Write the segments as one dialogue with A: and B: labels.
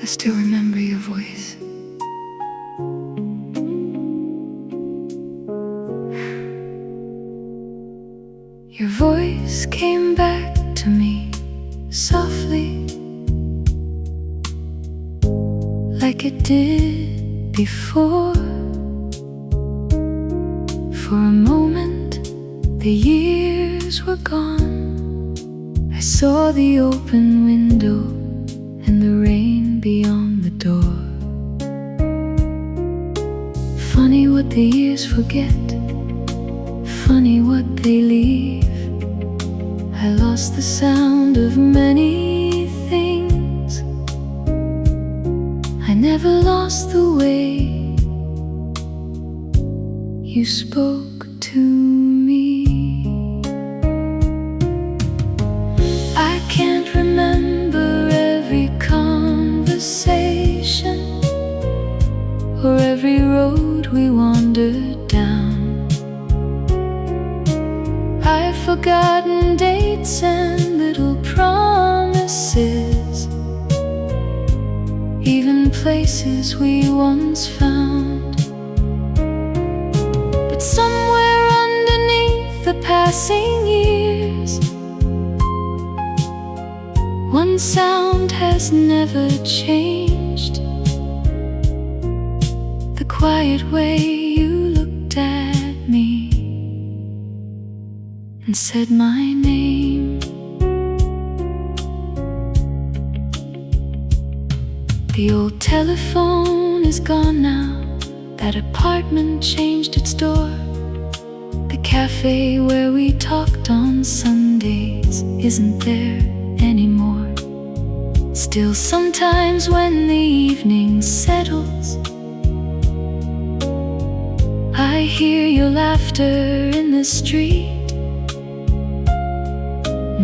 A: I still remember your voice. Your voice came back to me softly, like it did before. For a moment, the years were gone. I saw the open window and the rain beyond the door. Funny what the years forget, funny what they leave. I lost the sound of many things. I never lost the way you spoke to me. I can't remember every conversation or every road we wandered down. I've forgotten dates and little promises, even places we once found. But somewhere underneath the passing years, one sound has never changed: the quiet way you looked at me and said my name. The old telephone is gone now. That apartment changed its door. The cafe where we talked on Sundays isn't there anymore. Still, sometimes when the evening settles, I hear your laughter in the street.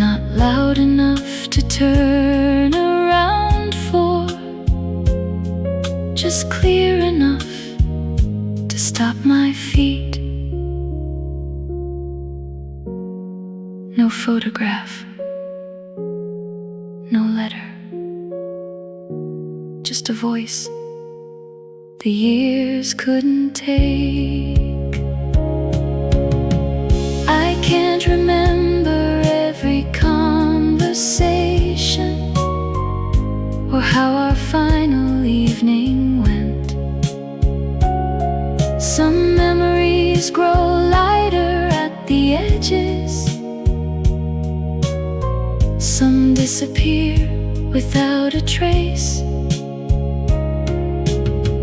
A: Not loud enough to turn around for, just clear enough to stop my feet. No photograph, no letter, just a voice the years couldn't take. I can't remember every conversation or how our final evening went. Some memories grow lighter at the edges, some disappear without a trace.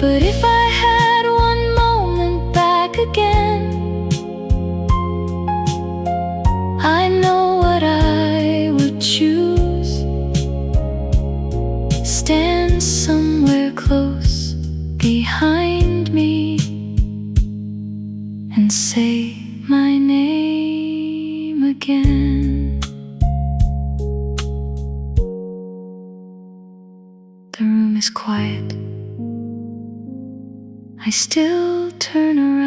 A: But if I had one moment back again, I know what I would choose. Stand somewhere close behind me and say my name again. The room is quiet. I still turn around.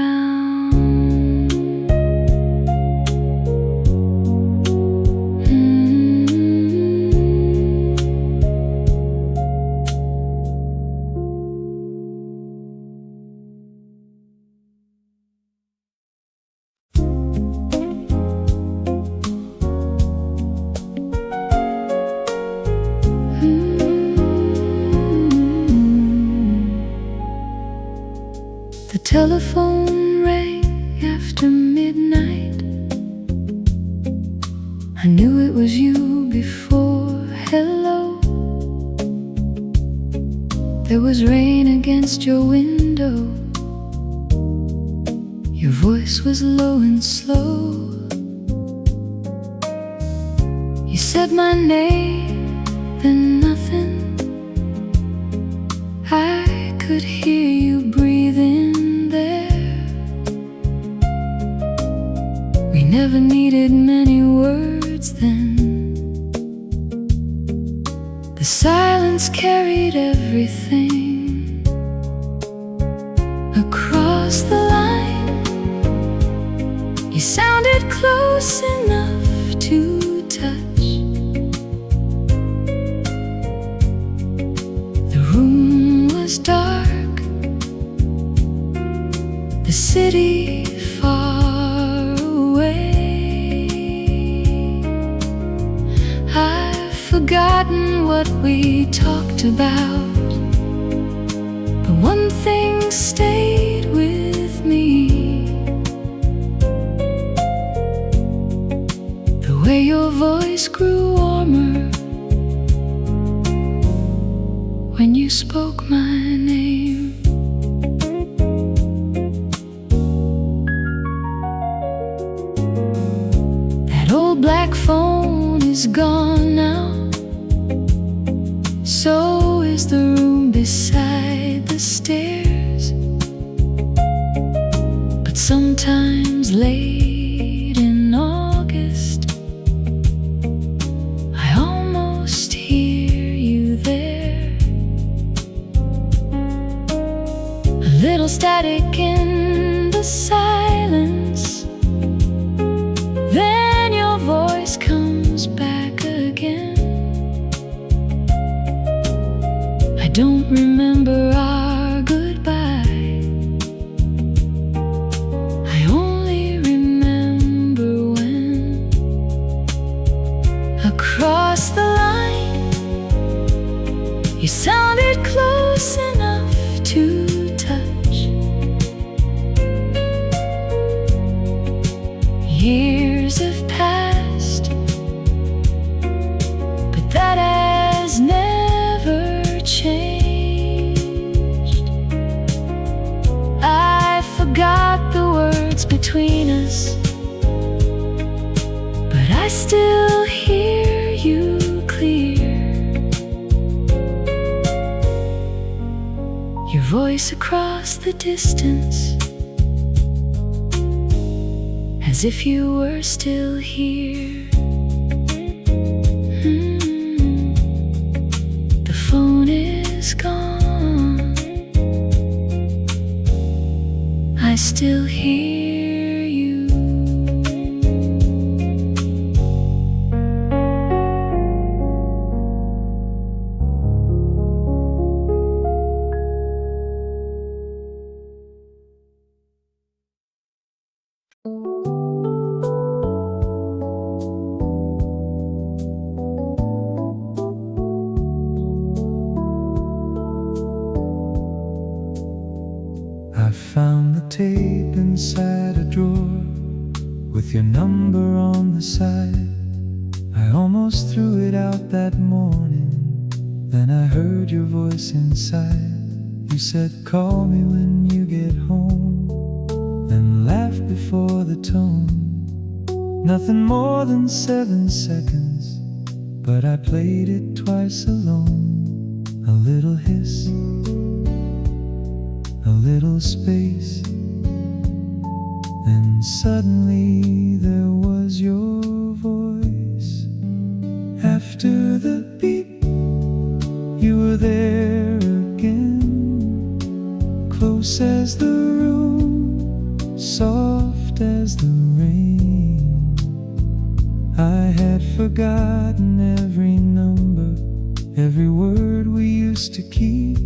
A: The telephone rang after midnight. I knew it was you before hello. There was rain against your window. Your voice was low and slow. You said my name, then nothing. I could hear you breathing there. We never needed many words then. The silence carried everything across the line. You sounded close enough to touch. The room city far away. I've forgotten what we talked about, but one thing stayed with me: the way your voice grew warmer when you spoke my name. That old black phone is gone now, so is the room beside the stairs. But sometimes late in August, I almost hear you there. A little static in the silence, then your voice comes back again. I don't remember our goodbye, I only remember when, across the line, you sounded close enough to touch. Years have passed, but that has never changed. I forgot the words between us, but I still hear you clear. Your voice across the distance, as if you were still here. The phone is gone, I still hear you.
B: I found the tape inside a drawer with your number on the side. I almost threw it out that morning, then I heard your voice inside. You said, call me when you get home, then laughed before the tone. Nothing more than 7 seconds, but I played it twice alone. A little hiss, a little space, then suddenly there was your voice. After the beep, you were there again, close as the room, soft as the rain. I had forgotten every number, every word we used to keep,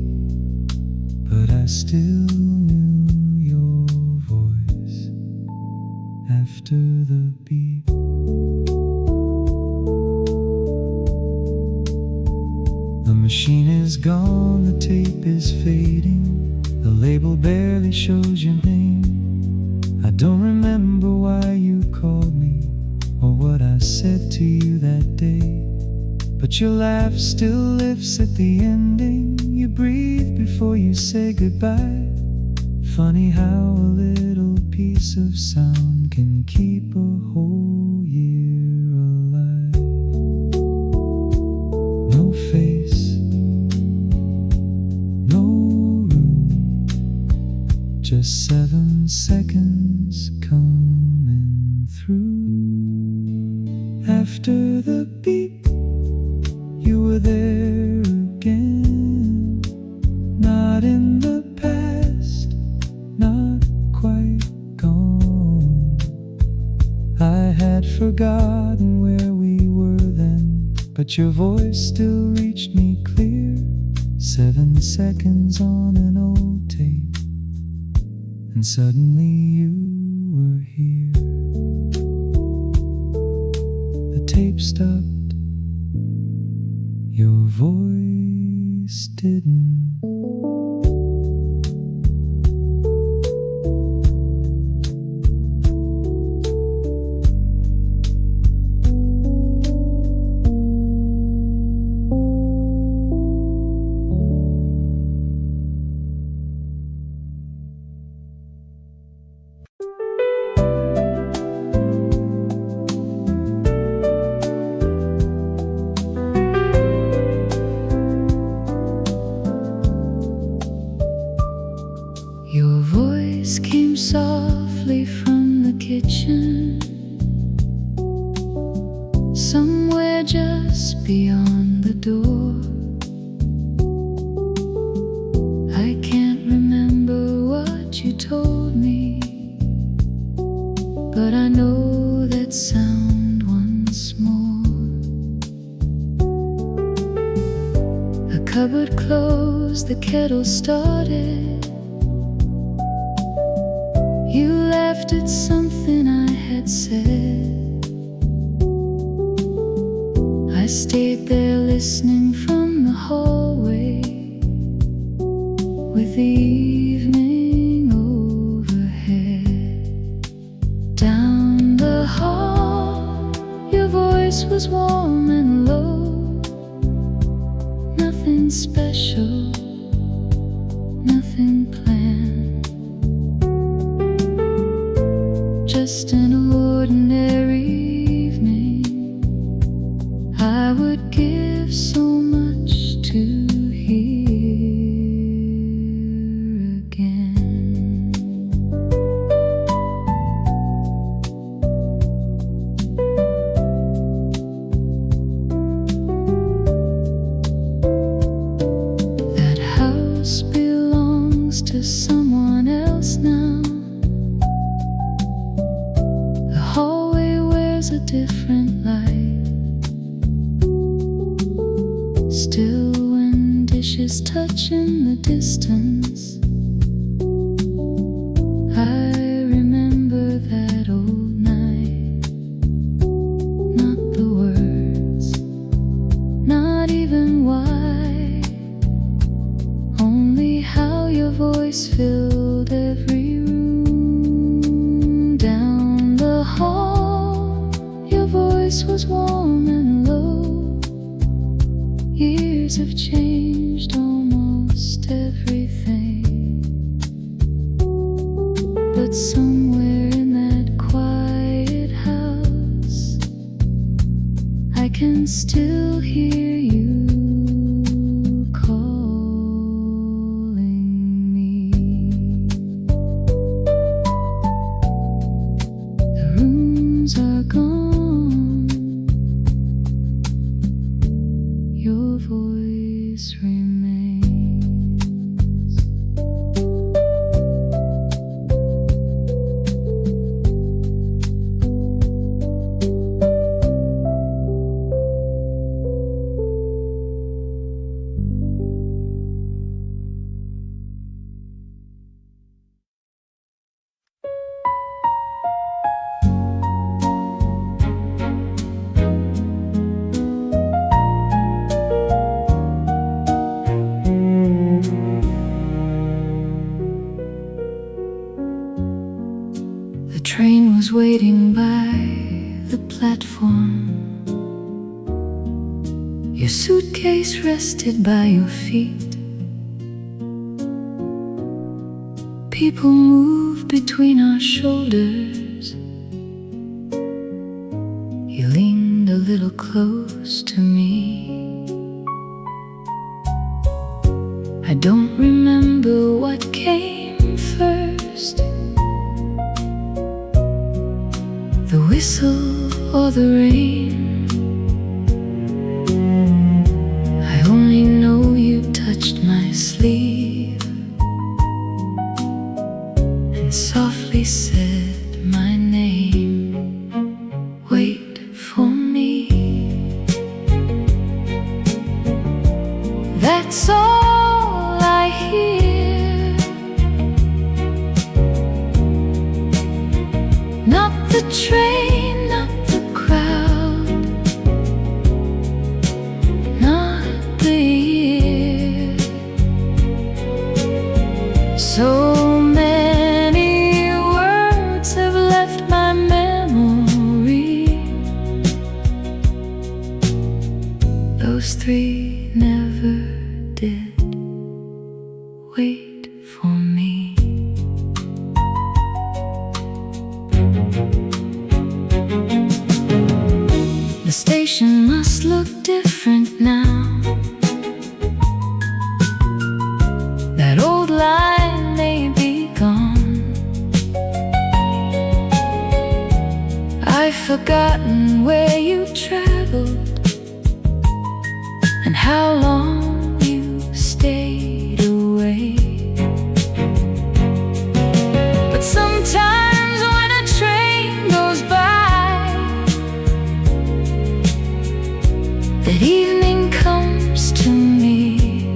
B: but I still knew your voice after the beep. The machine is gone, the tape is fading, the label barely shows your name. I don't remember why you called me or what I said to you that day, but your laugh still lives at the ending. You breathe before you say goodbye. Funny how a little piece of sound can keep a whole year alive. No face, no room, just 7 seconds coming through. After the beep, you were there again, not in the past, not quite gone. I had forgotten where we were then, but your voice still reached me clear. 7 seconds on an old tape, and suddenly you were here. The tape stopped, your voice didn't.
A: Your voice came softly from the kitchen, somewhere just beyond the door. I can't remember what you told me, but I know that sound once more. The cupboard closed, the kettle started. You laughed at something I had said. I stayed there listening from the hallway, with the evening overhead. Down the hall, your voice was warm and low. Nothing special, nothing planned. Just an ordinary evening. I would give so much to hear again. That house belongs to someone else now. A different light. Still, when dishes touch in the distance, I remember that old night. Not the words, not even why, only how your voice filled every room. Down the hall, voice was warm and low. Years have changed almost everything, but somewhere in that quiet house, I can still hear you calling me. The rooms are gone. Your voice remains. The train was waiting by the platform. Your suitcase rested by your feet. People moved between our shoulders. You leaned a little close to me. I don't remember what came first, the whistle or the rain. I only know you touched my sleeve and softly said my name. Wait for me. That's all I hear. those three never did wait for me. The station must look different now. That old line may be gone. I've forgotten where you traveled and how long you stayed away. But sometimes when a train goes by, that evening comes to me,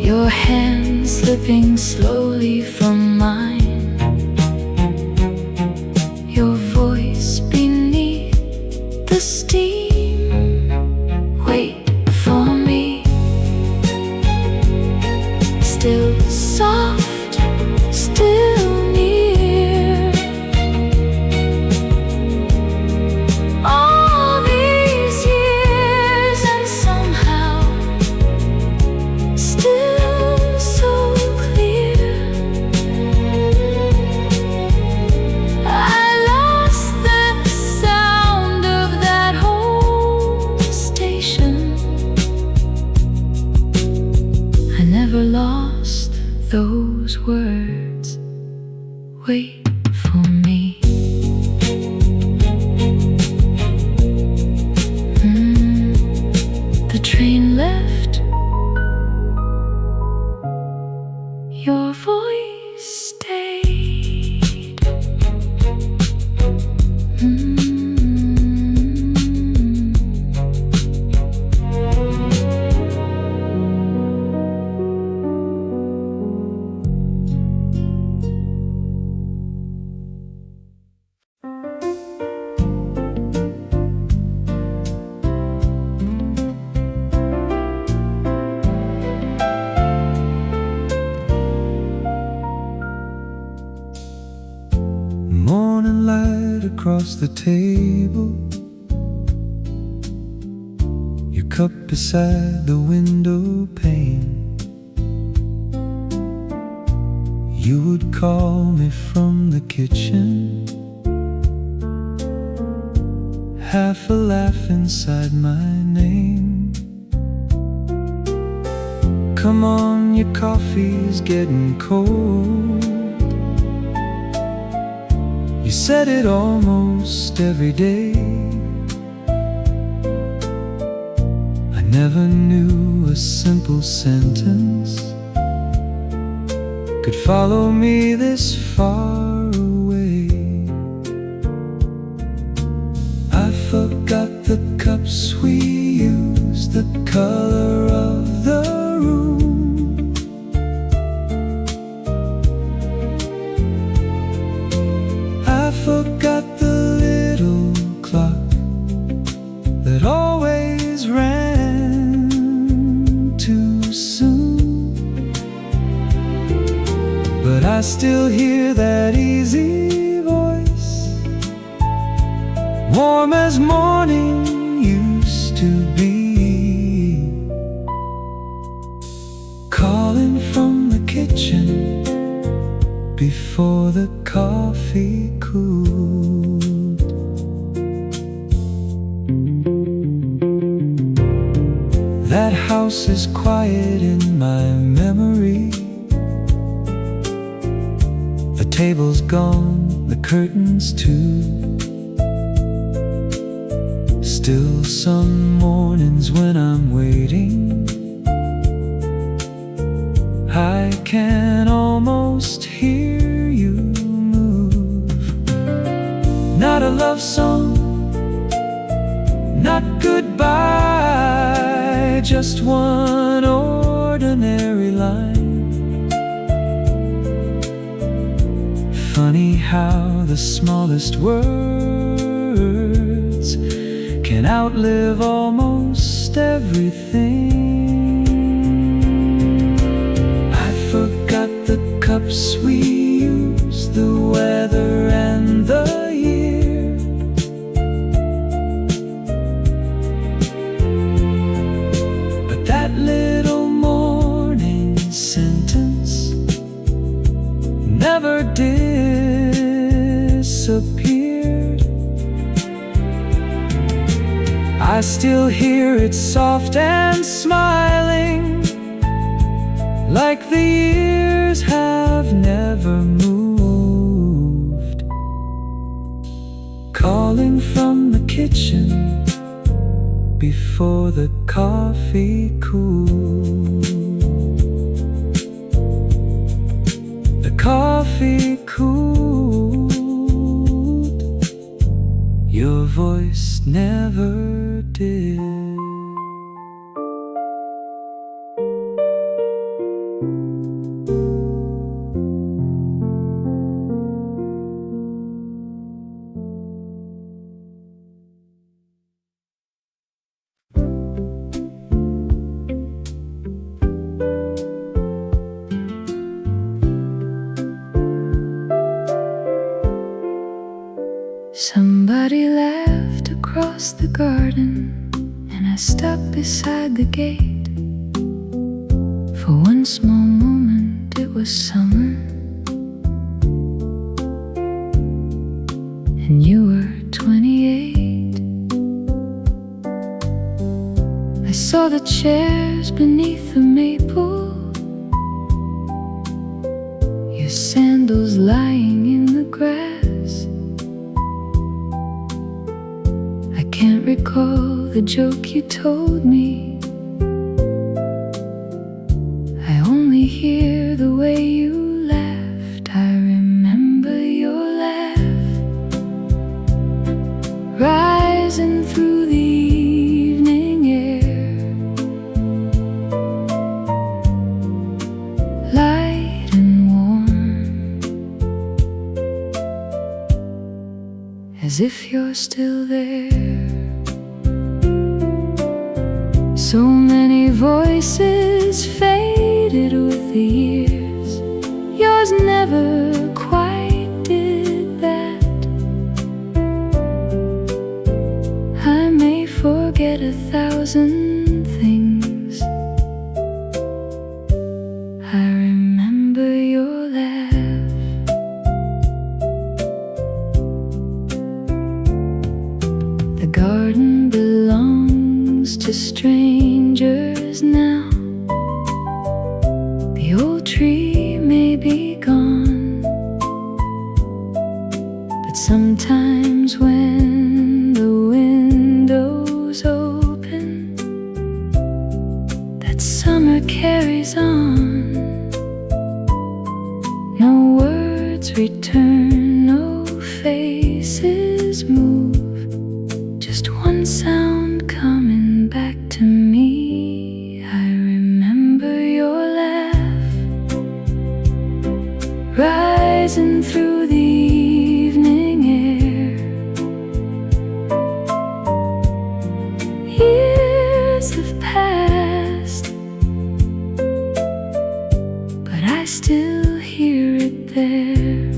A: your hand slipping slowly from mine, your voice beneath the steam. Wait for me. Still soft, still near. All these years and somehow still so clear. I lost the sound of that whole station. I never lost those words. Wait for me. The train left. Your voice stayed.
B: Morning light across the table, your cup beside the window pane. You would call me from the kitchen, half a laugh inside my name. Come on, your coffee's getting cold. You said it almost every day. I never knew a simple sentence could follow me this far away. I forgot the cups we used, the color of the room. I forgot the little clock that always ran too soon. But I still hear that easy voice, warm as morning used to be, calling from the kitchen before the coffee cooled. That house is quiet in my memory. The table's gone, the curtains too. Still some mornings when I'm waiting, I can almost hear you move. Not a love song, not goodbye, just one ordinary line. Funny how the smallest words can outlive almost everything. I forgot the cups we used, the weather and the year. I still hear it soft and smiling, like the years have never moved. Calling from the kitchen before the coffee cooled. The coffee cooled. Your voice never did.
A: Somebody laughed across the garden, and I stopped beside the gate. For one small moment it was summer, and you were 28. I saw the chairs beneath the maple, your sandals lying in the grass. Can't recall the joke you told me. I only hear the way you laughed. I remember your laugh, rising through the evening air, light and warm, as if you're still there. So many voices faded with the years. Yours never quite did that. I may forget 1,000 things. I remember your laugh. The garden belongs to strangers now. The old tree may be gone, but sometimes when the windows open, that summer carries on. No words return, no faces move, just one sound coming back to me. I remember your laugh, rising through the evening air. Years have passed, but I still hear it there.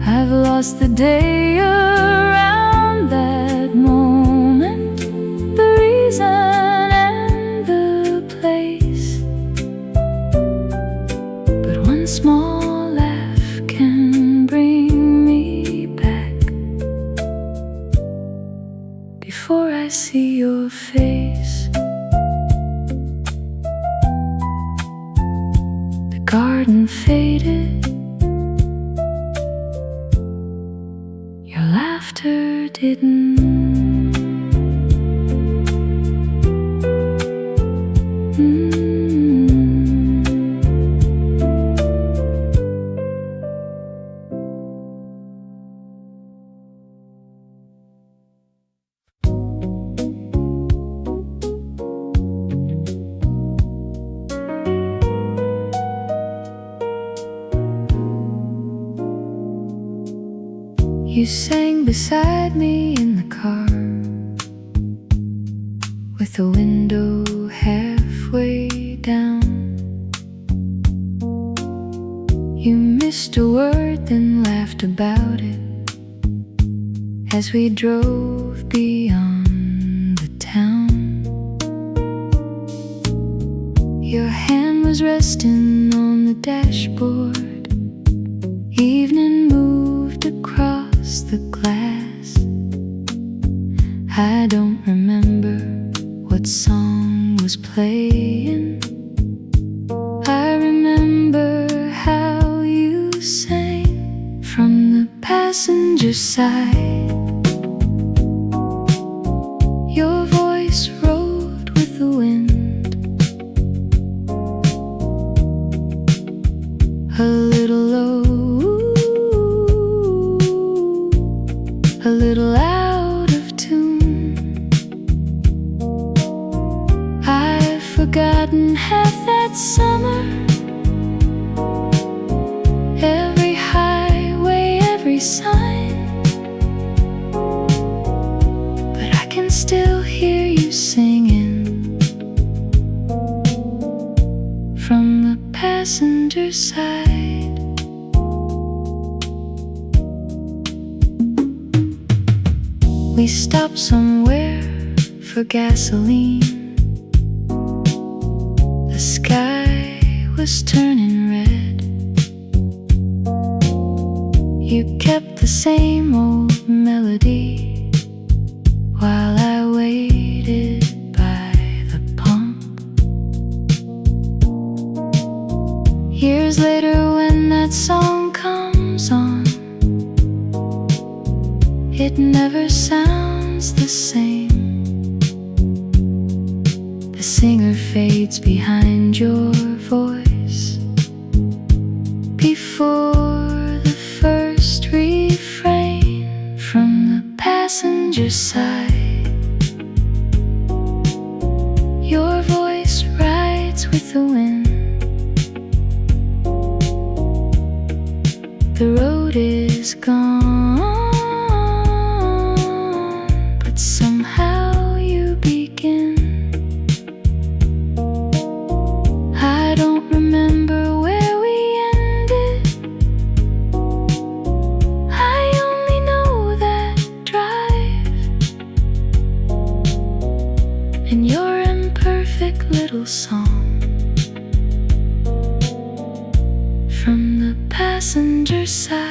A: I've lost the day around that moment, the reason and the place, but one small laugh can bring me back before I see your face. The garden faded, your laughter didn't. You sang beside me in the car, with the window halfway down. You missed a word, then laughed about it as we drove beyond the town. Your hand was resting on the dashboard. Evening moved across the glass. I don't remember what song was playing. I remember how you sang from the passenger side. Your voice rode with the wind, a little low, a little out of tune. I've forgotten half that summer, every highway, every sign, but I can still hear you singing from the passenger side. We stopped somewhere for gasoline. The sky was turning red. You kept the same old melody while I waited by the pump. Years later, when that song comes on, it never sounds the same. The singer fades behind your voice before the first refrain from the passenger side. Your voice rides with the wind. The road is gone, somehow you begin. I don't remember where we ended. I only know that drive and your imperfect little song from the passenger side.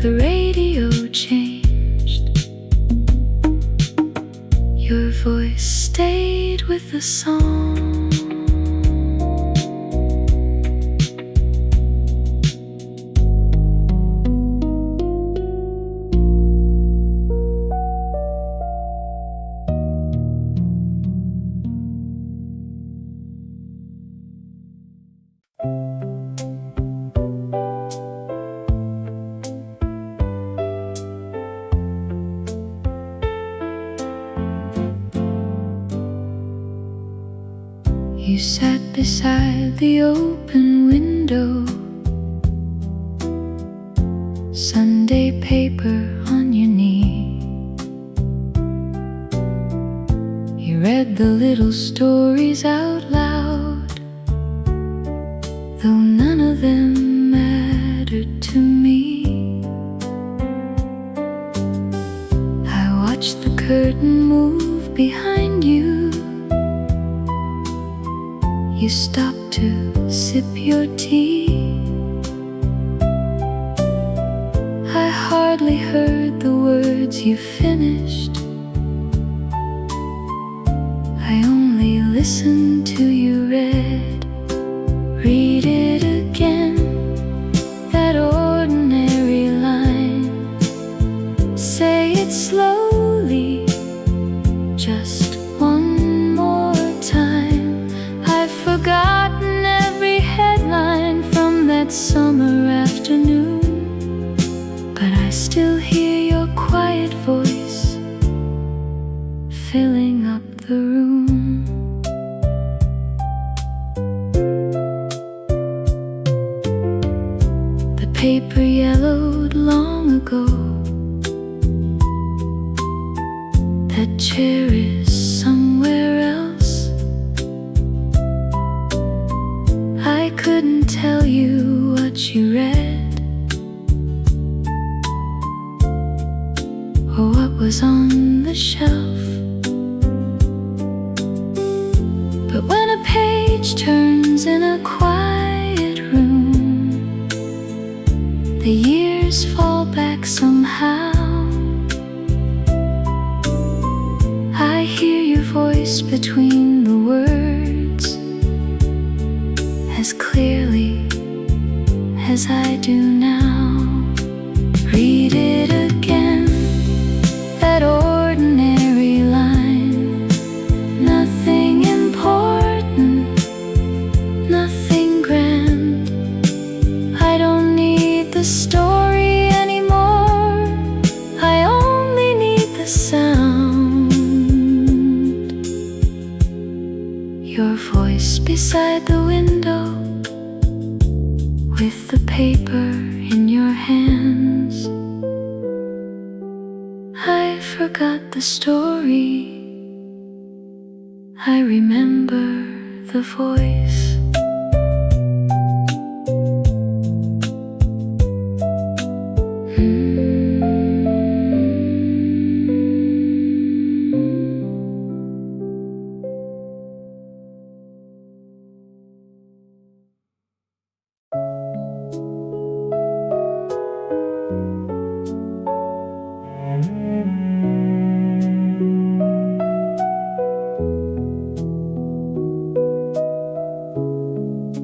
A: The radio changed. Your voice stayed with the song. You sat beside the open window, Sunday paper on your knee. You read the little stories out loud, though none of them mattered to me. I watched the curtain move behind you. You stopped to sip your tea. I hardly heard the words you finished. I only listened to you read. Read it again, that ordinary line. Say it slowly, just one more time. I've forgotten every headline from that summer afternoon, but I still hear your quiet voice filling up the room. The paper yellowed long ago. That chair is somewhere else. I couldn't tell you what you read or what was on the shelf. But when a page turns in a quiet room, the years fall back somehow. forgot the story. I remember the voice.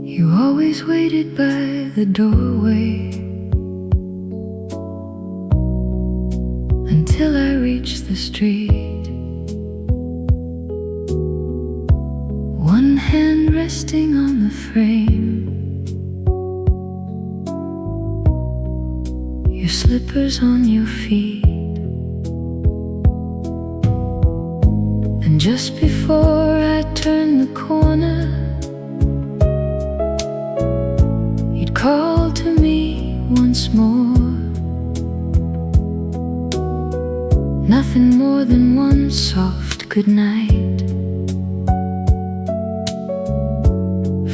A: You always waited by the doorway until I reached the street, one hand resting on the frame, your slippers on your feet. And just before I turned the corner, call to me once more. Nothing more than one soft goodnight,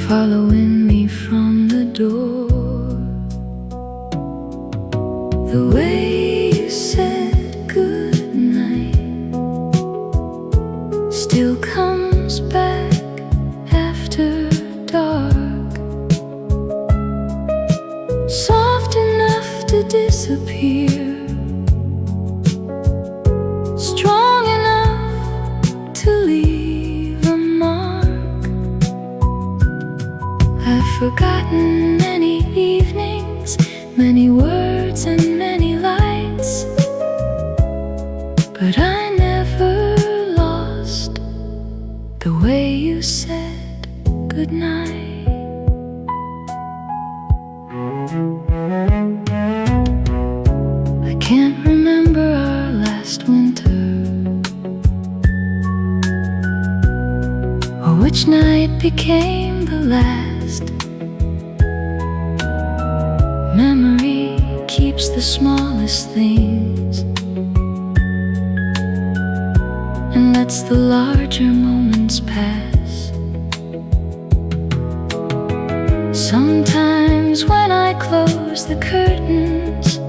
A: following me from the door. The way you said goodnight still comes back after dark, soft enough to disappear, strong enough to leave a mark. I've forgotten many evenings, many words and many lights, but I never lost the way you said goodnight. I can't remember our last winter, or which night became the last. Memory keeps the smallest things and lets the larger moments pass. Sometimes when I close the curtains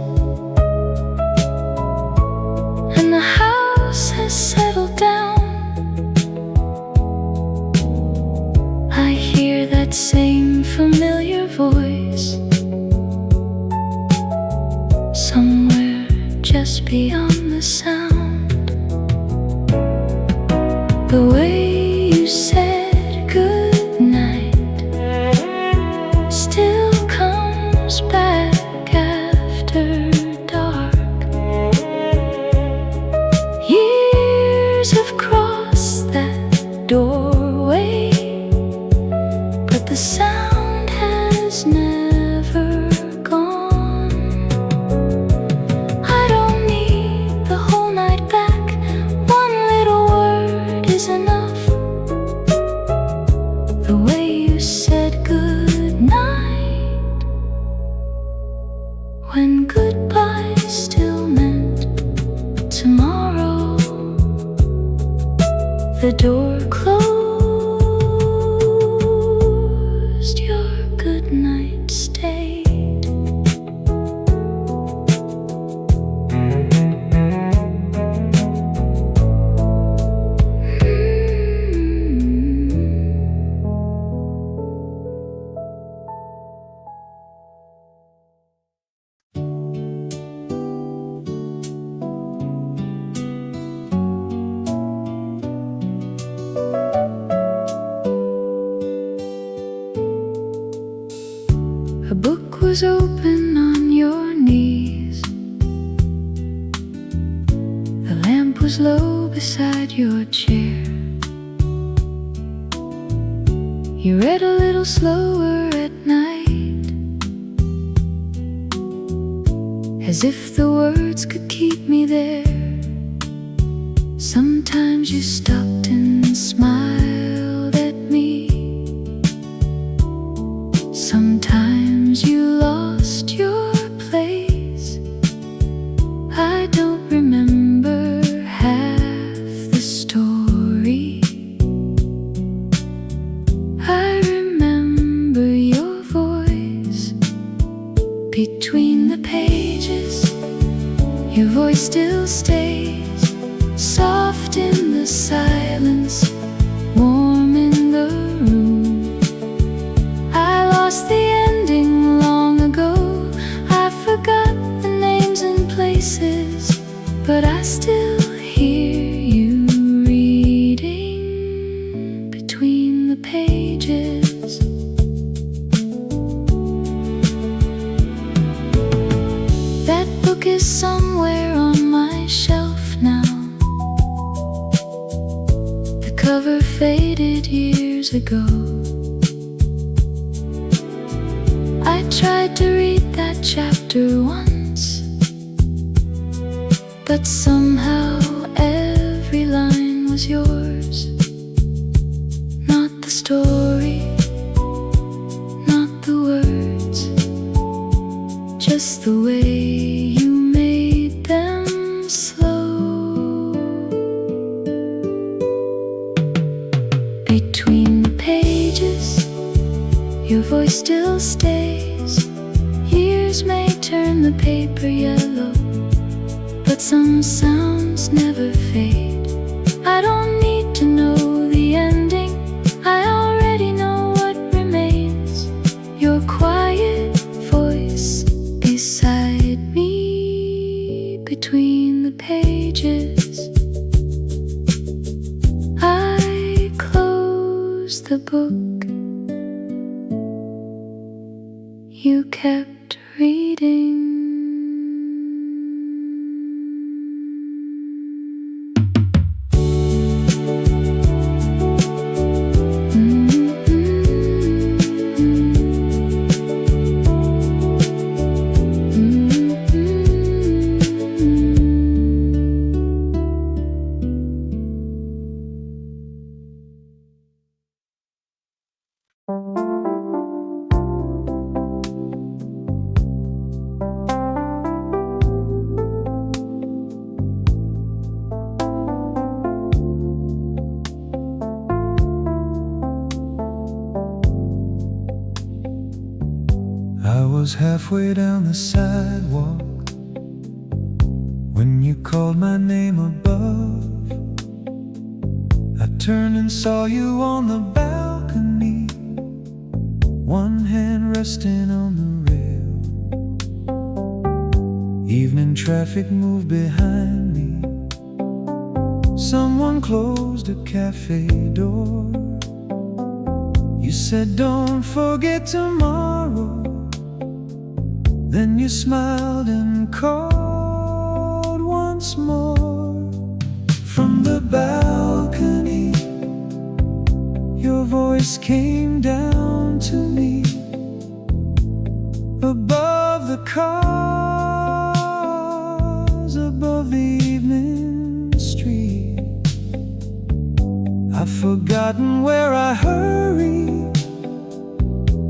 A: and the house has settled down, I hear that same familiar voice somewhere just beyond the sound. The way you said goodnight still comes back after dark. Years have crossed that doorway, but the sound has never gone. I don't need the whole night back, one little word is enough. The way you said goodnight, when goodbye still meant tomorrow. The door closed, your goodnight stayed. A book was open on your knees, the lamp was low beside your chair. You read a little slower at night, as if the words could keep me there. Sometimes you stopped and smiled at me, sometimes you lost your place. I don't remember Your voice still stays soft in the silence, warm in the room. I lost the ending long ago. I forgot the names and places, but I still hear you reading between the pages. That book is somewhere on my shelf now. The cover faded years ago. I tried to read that chapter once, but somehow every line was yours. Not the story, not the words, just the way you made them slow. Between the pages, your voice still stays. Years may turn the paper yellow, but some sounds never fade. I don't need to know the ending, I already know what remains. Your quiet voice beside me between the pages. I closed the book. You kept reading.
B: I was halfway down the sidewalk when you called my name above. I turned and saw you on the balcony, one hand resting on the rail. Evening traffic moved behind me. Someone closed a cafe door. You said, "Don't forget tomorrow." Then you smiled and called once more. From the balcony, your voice came down to me. Above the cars, above the evening street, I've forgotten where I hurried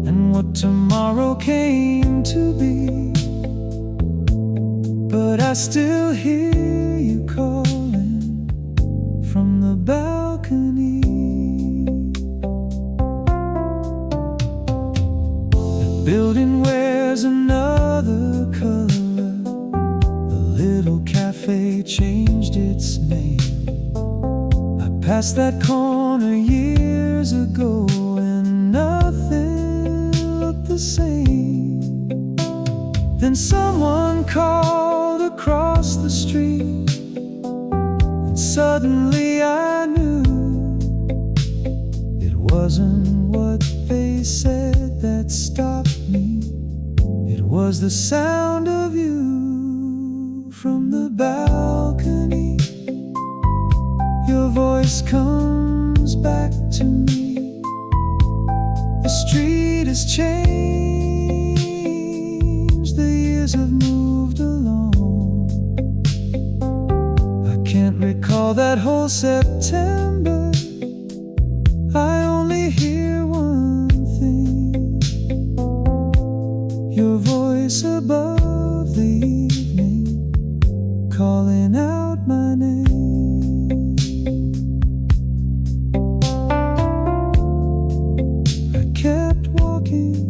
B: and what tomorrow came to be. But I still hear you calling from the balcony. The building wears another color. The little cafe changed its name. I passed that corner years ago and nothing looked the same. Then someone called across the street, and suddenly I knew it wasn't what they said that stopped me. It was the sound of you from the balcony. Your voice comes back to me. The street has changed, the years have moved along. I can't recall that whole September. I only hear one thing, your voice above the evening, calling out my name. I kept walking,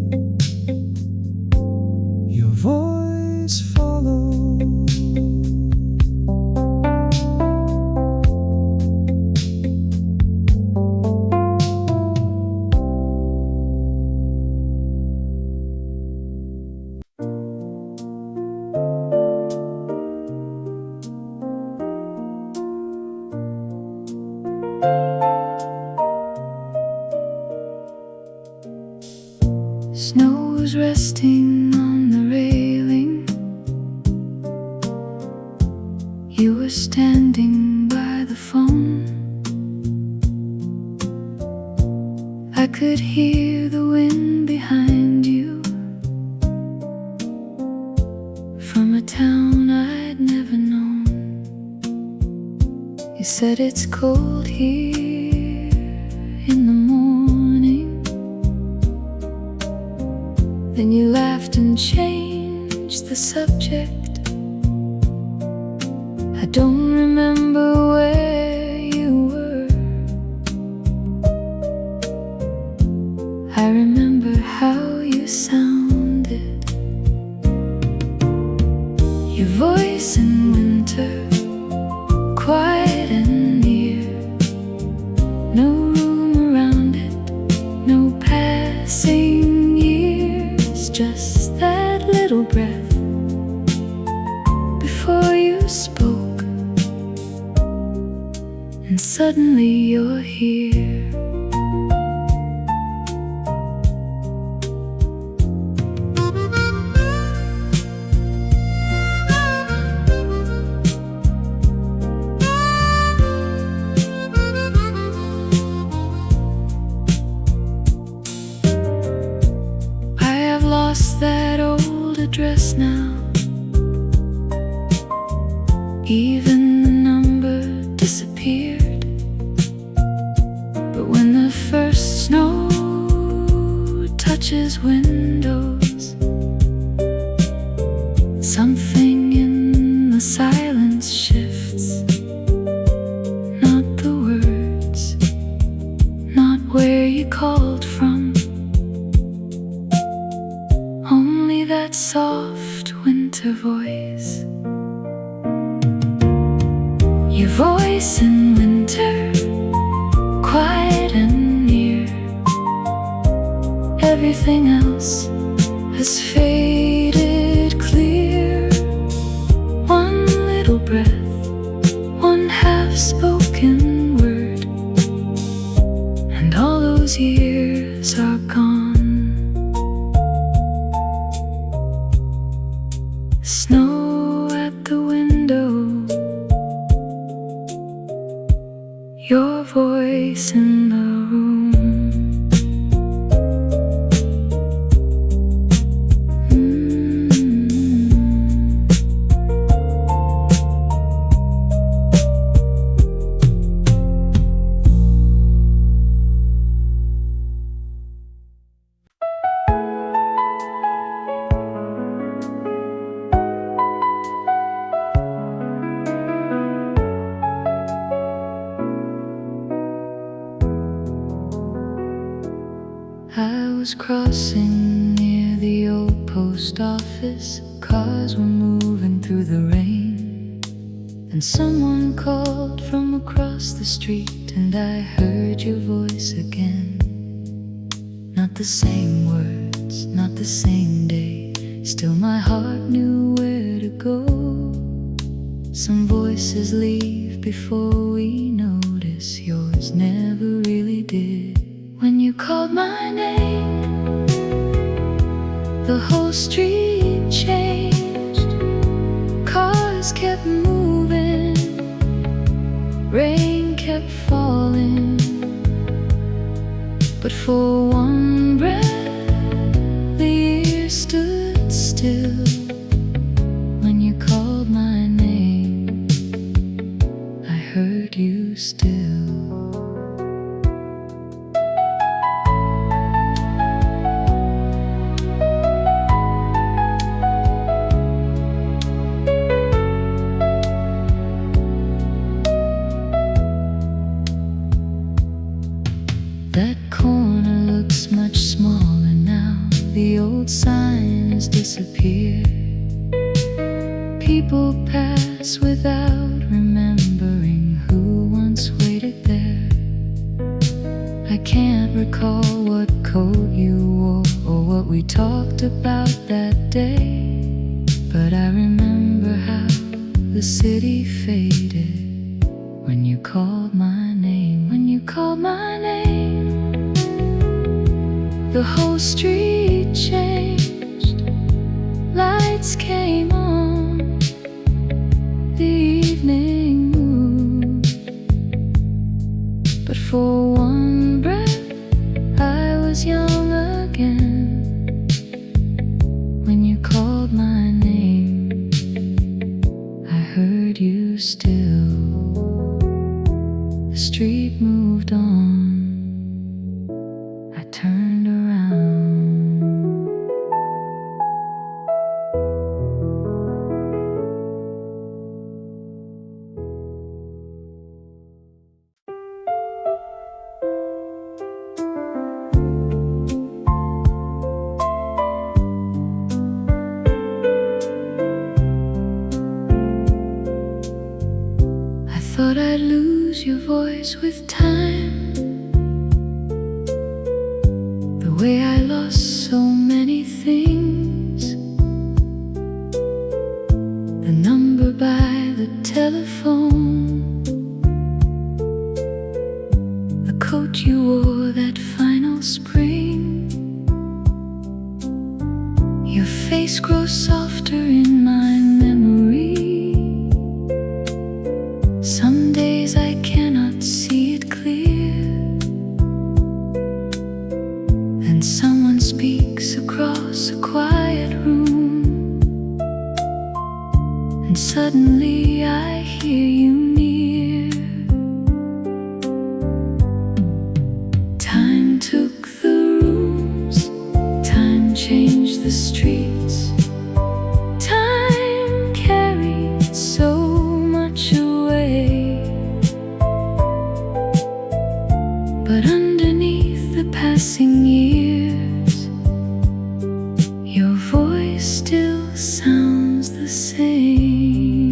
B: your voice followed.
A: You were standing by the phone. I could hear the wind behind you, from a town I'd never known. You said it's cold here in the morning. Then you laughed and changed the subject. I don't remember where you were. I remember how you sounded. Your voice in winter, quiet and near. No room around it, no passing years. Just that little breath before you spoke. And suddenly you're here. I have lost that old address now. Even the number disappeared. But when the first snow touches windows, something in the silence shifts. Not the words, not where you called from, only that soft winter voice. Your voice in winter, quiet and near. Everything else has faded clear. One little breath, one half-spoken word, and all those years are gone. Snow at the window, your voice in the room. I was crossing near the old post office. Cars were moving through the rain, and someone called from across the street, and I heard your voice again. Not the same words, not the same day, still my heart knew where to go. Some voices leave before we notice, yours never really did. When you called my name, the whole street changed. Cars kept moving, rain kept falling, but for one breath the year stood still. When you called my name, I heard you still. That corner looks much smaller now. The old sign has disappeared. People pass without remembering who once waited there. I can't recall what coat you wore or what we talked about that day, but I remember how the city faded when you called my name. When you called my name, the whole street changed. Lights came on, the evening heard you still. The street moved on. I turned around. Thought I'd lose your voice with time, the way I lost so many things. The number by the telephone, the coat you wore that final spring. Your face grows softer in my memory. Some days I cannot see it clear. Then someone speaks across a quiet room, and suddenly I hear you near. Time took the rooms, time changed the streets. Time carried so much away. But underneath the passing years, your voice still sounds the same.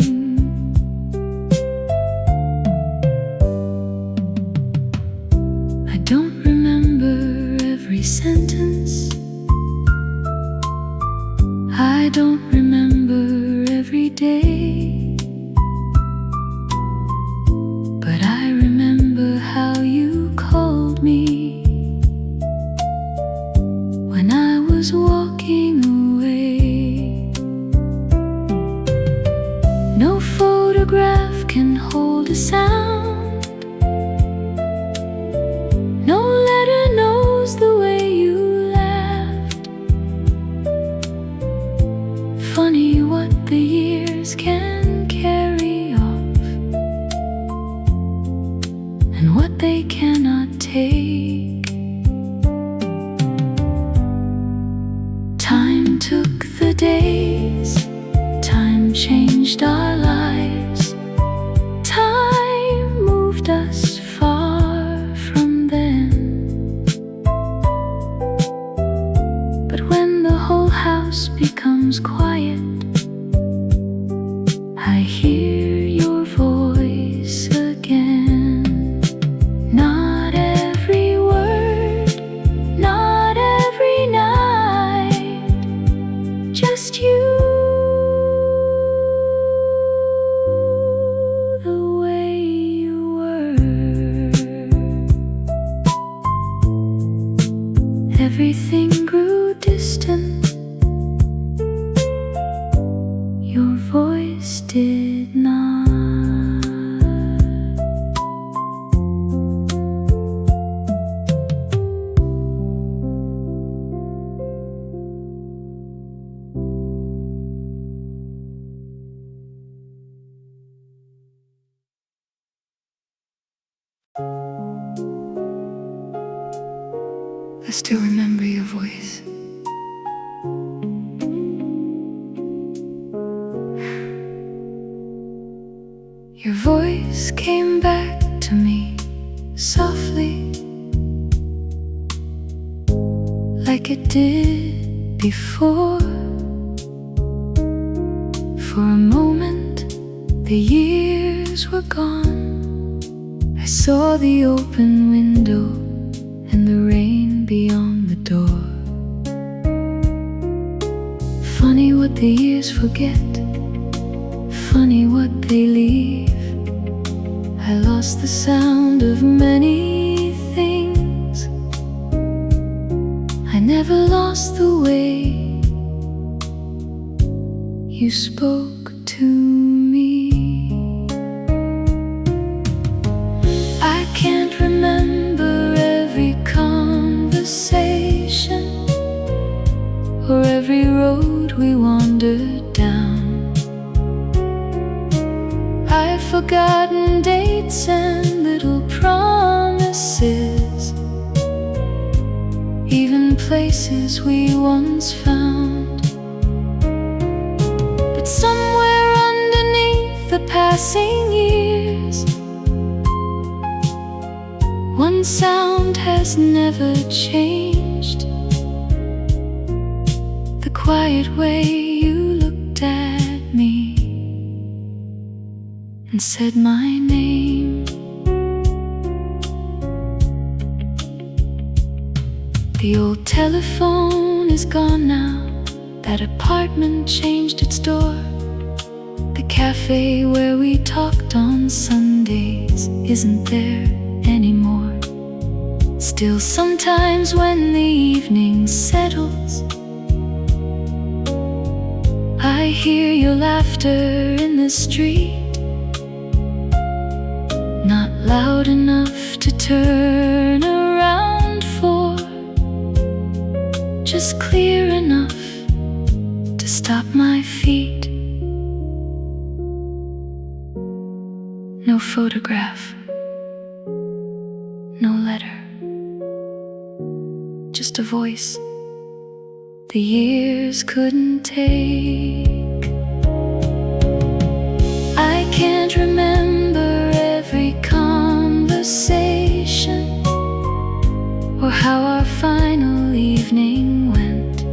A: I don't remember every sentence. I don't remember every day. But I remember how you called me when I was walking away. No photograph can hold a sound. No letter knows the way you laughed. Funny what the years can carry off, and what they cannot take. Time took the days, time changed our lives. Time moved us far from then. But when the whole house becomes quiet, I hear your voice again. Not every word, not every night, just you, the way you were. Everything grew distant. Your voice did not. I still remember your voice. Your voice came back to me softly, like it did before. For a moment, the years were gone. I saw the open window and the rain beyond the door. Funny what the years forget, funny what they leave. I lost the sound of many things. I never lost the way you spoke to me. I can't remember every conversation or every road we wandered down. forgotten dates and little promises, even places we once found. But somewhere underneath the passing years, one sound has never changed: the quiet way you looked at me and said my name. The old telephone is gone now. That apartment changed its door. The cafe where we talked on Sundays isn't there anymore. Still, sometimes when the evening settles, I hear your laughter in the street, not loud enough to turn around for, just clear enough to stop my feet. No photograph, no letter, just a voice the years couldn't take. I can't remember every conversation or how our final evening went.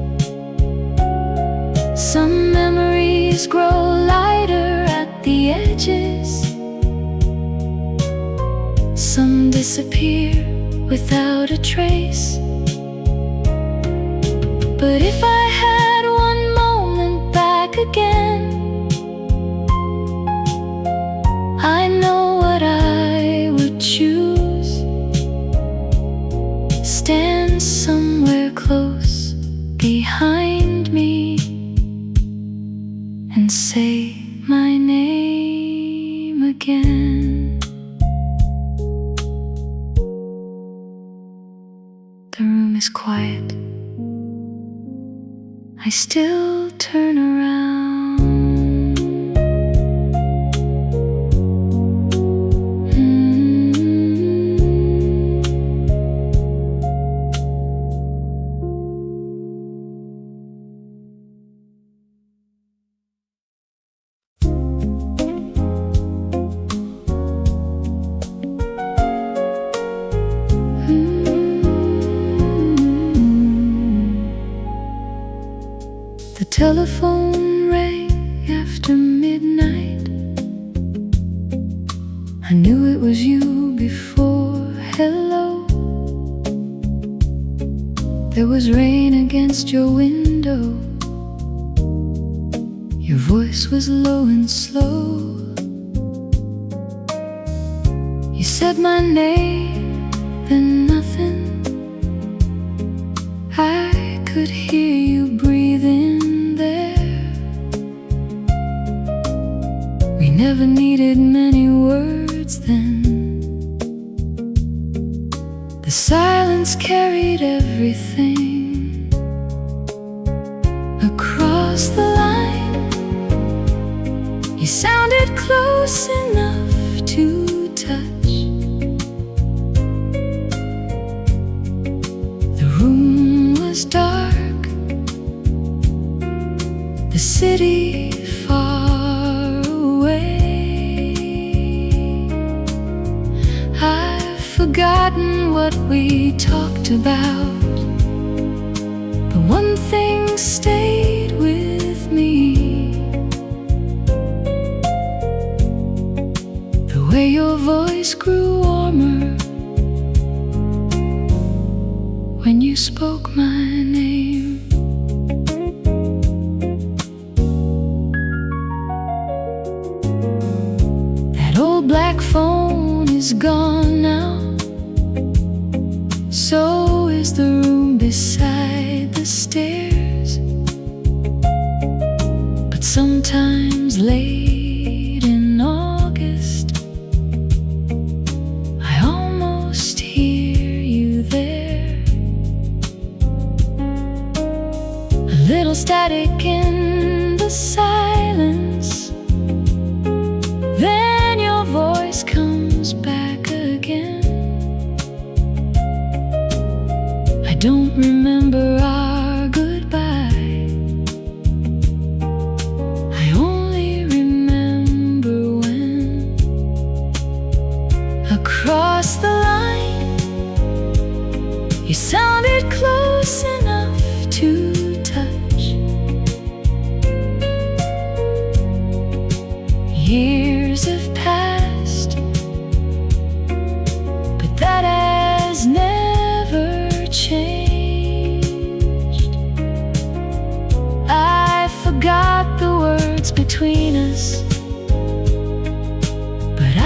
A: Some memories grow lighter at the edges, some disappear without a trace. But if I had one moment back again, I know what I would choose. Stand somewhere close behind me and say my name again. The room is quiet. I still turn around. The telephone rang after midnight. I knew it was you before hello. There was rain against your window. Your voice was low and slow. You said my name, then nothing. I could hear you breathing there. We never needed many words then. The silence carried everything across the line. You sounded close enough to touch. The room was dark, the city far away. I've forgotten what we talked about, but one thing stayed with me: the way your voice grew warmer when you spoke my name. That old black phone is gone now. So is the room beside the stairs. But sometimes late in August, I almost hear you there. A little static in the silence, then your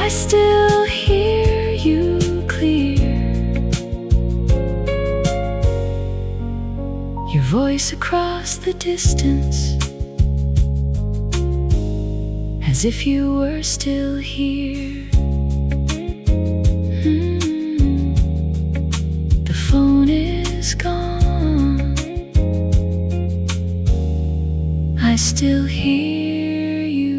A: I still hear you clear. Your voice across the distance, as if you were still here. The phone is gone, I still hear you.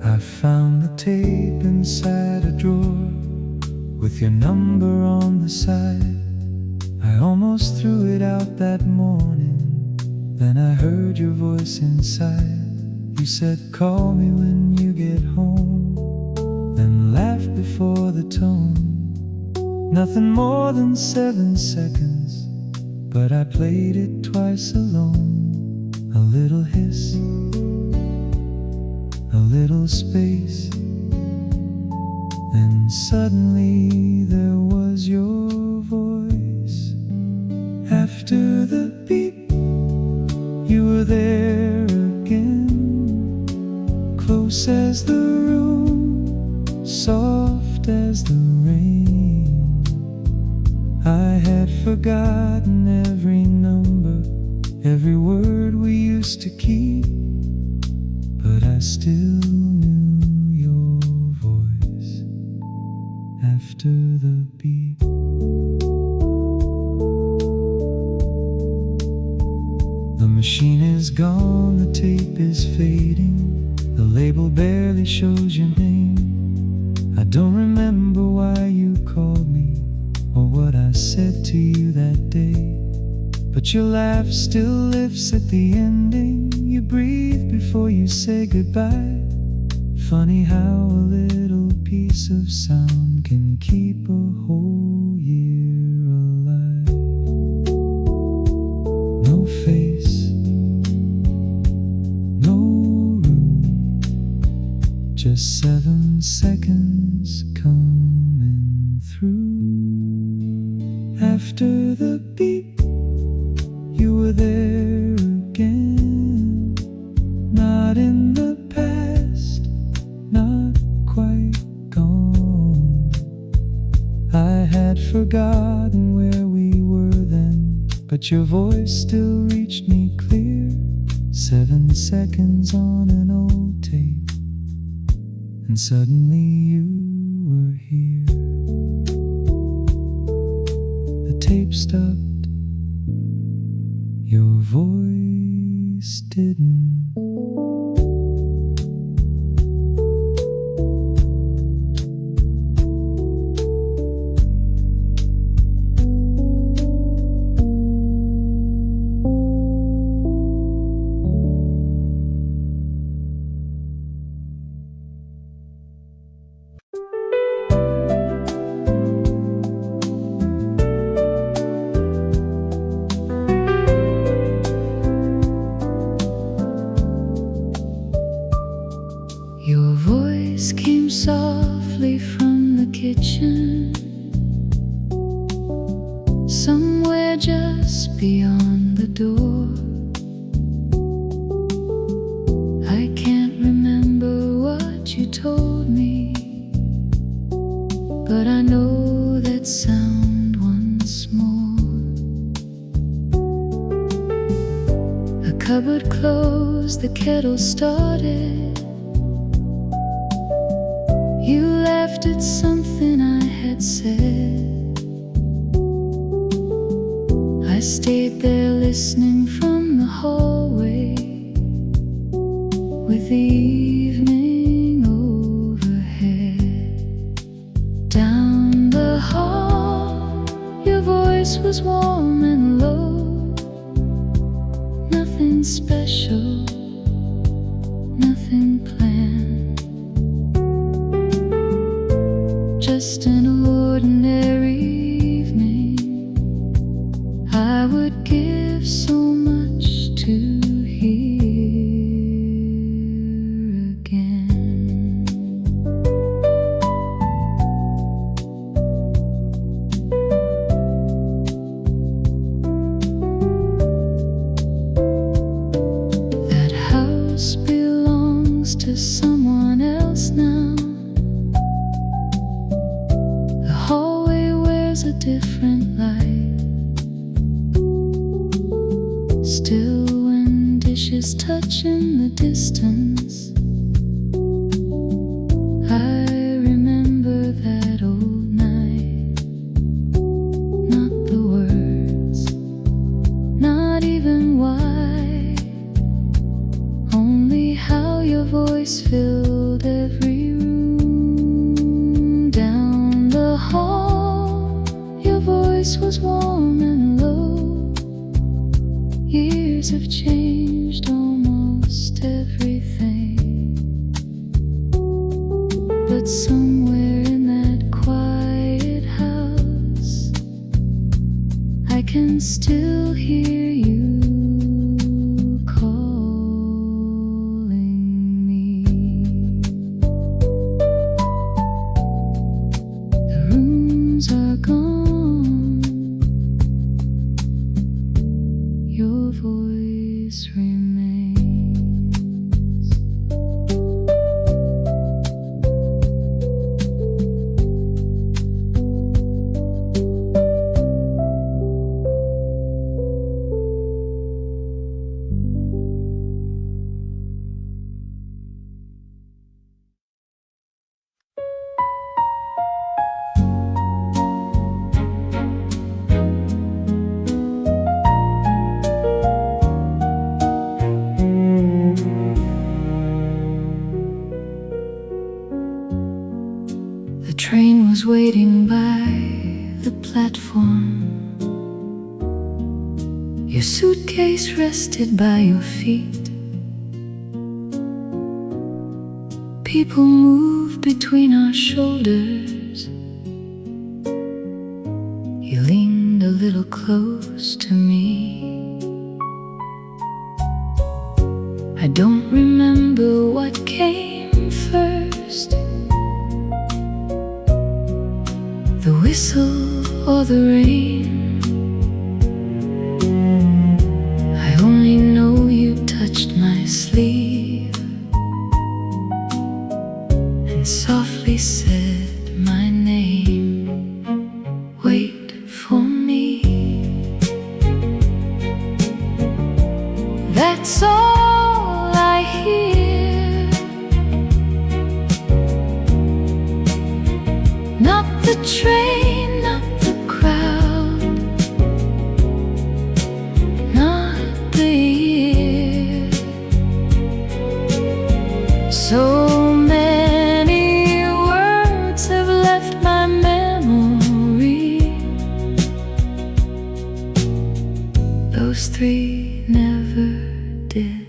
B: I found the tape inside a drawer with your number on the side. I almost threw it out that morning, then I heard your voice inside. You said call me when you get home, then laughed before the tone. Nothing more than 7 seconds, but I played it twice alone. A little hiss, a little space, then suddenly there was your voice. After the beep, you were there again, close as the room, soft as the rain. I had forgotten every number, every word we used to keep, but I still knew your voice after the beep. The machine is gone, the tape is fading, the label barely shows your name. I don't remember why you called me or what I said to you that day, but your laugh still lives at the ending. You breathe before you say goodbye. Funny how a little piece of sound can keep a whole year alive. No face, no room, just 7 seconds coming through. After the beep, you were there again, not in the past, not quite gone. I had forgotten where we were then, but your voice still reached me clear. 7 seconds on an old tape, and suddenly you were here. The tape stopped, your voice didn't.
A: Your voice came softly from the kitchen, somewhere just beyond the door. I can't remember what you told me, but I know that sound once more. A cupboard closed, the kettle started. You laughed at something I had said. I stayed there listening from the hallway, with the evening overhead. Down the hall, your voice was warm and low. Nothing special, nothing planned, just an ordinary evening different life. Still, when dishes touch in the distance, I remember that old night. Not the words, not even why, only how your voice filled every room. Down the hall, your voice was warm and low. Years have changed almost everything, but somewhere in that quiet house, I can still hear you calling me. The rooms are gone, your voice remains. The train was waiting by the platform. Your suitcase rested by your feet. People moved between our shoulders. You leaned a little close to me. I don't remember what came first, the whistle or the rain. I only know you touched my sleeve and softly said my name. Wait for me. That's all I hear. Not the train, not the crowd, not the year. So many words have left my memory. Those three never did.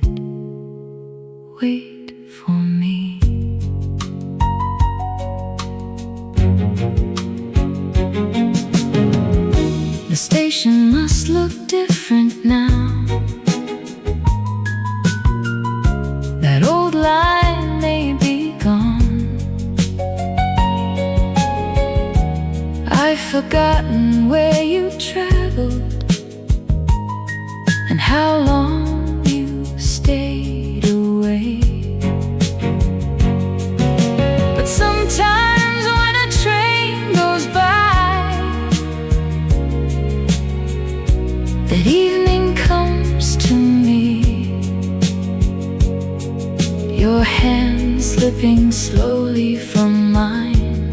A: Wait for me. The station must look different now. That old line may be gone. I've forgotten where you traveled and how long you stayed away. But sometimes when a train goes by, that evening comes to me, your hand slipping slowly from mine,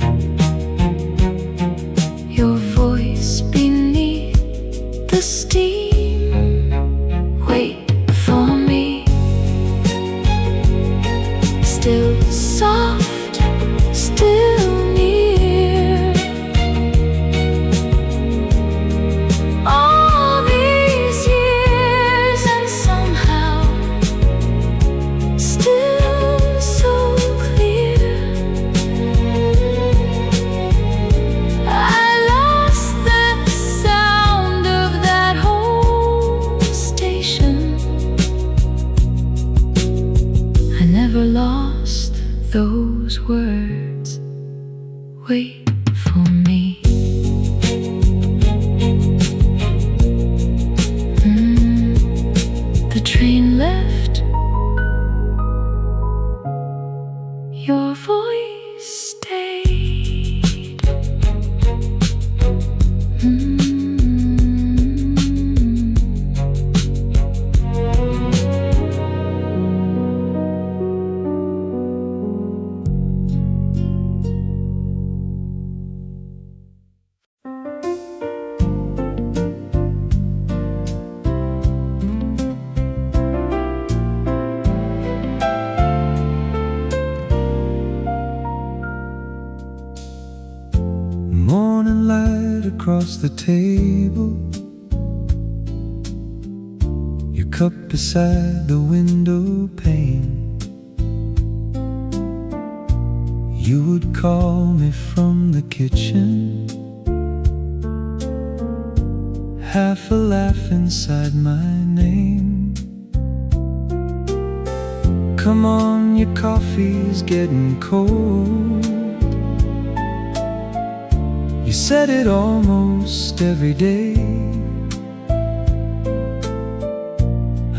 A: your voice beneath the steam. Wait for me. Still soft, still near. All these years and somehow still so clear. I lost the sound of that whole
B: across the table, your cup beside the window pane. You would call me from the kitchen, half a laugh inside my name. Come on, your coffee's getting cold. You said it almost every day.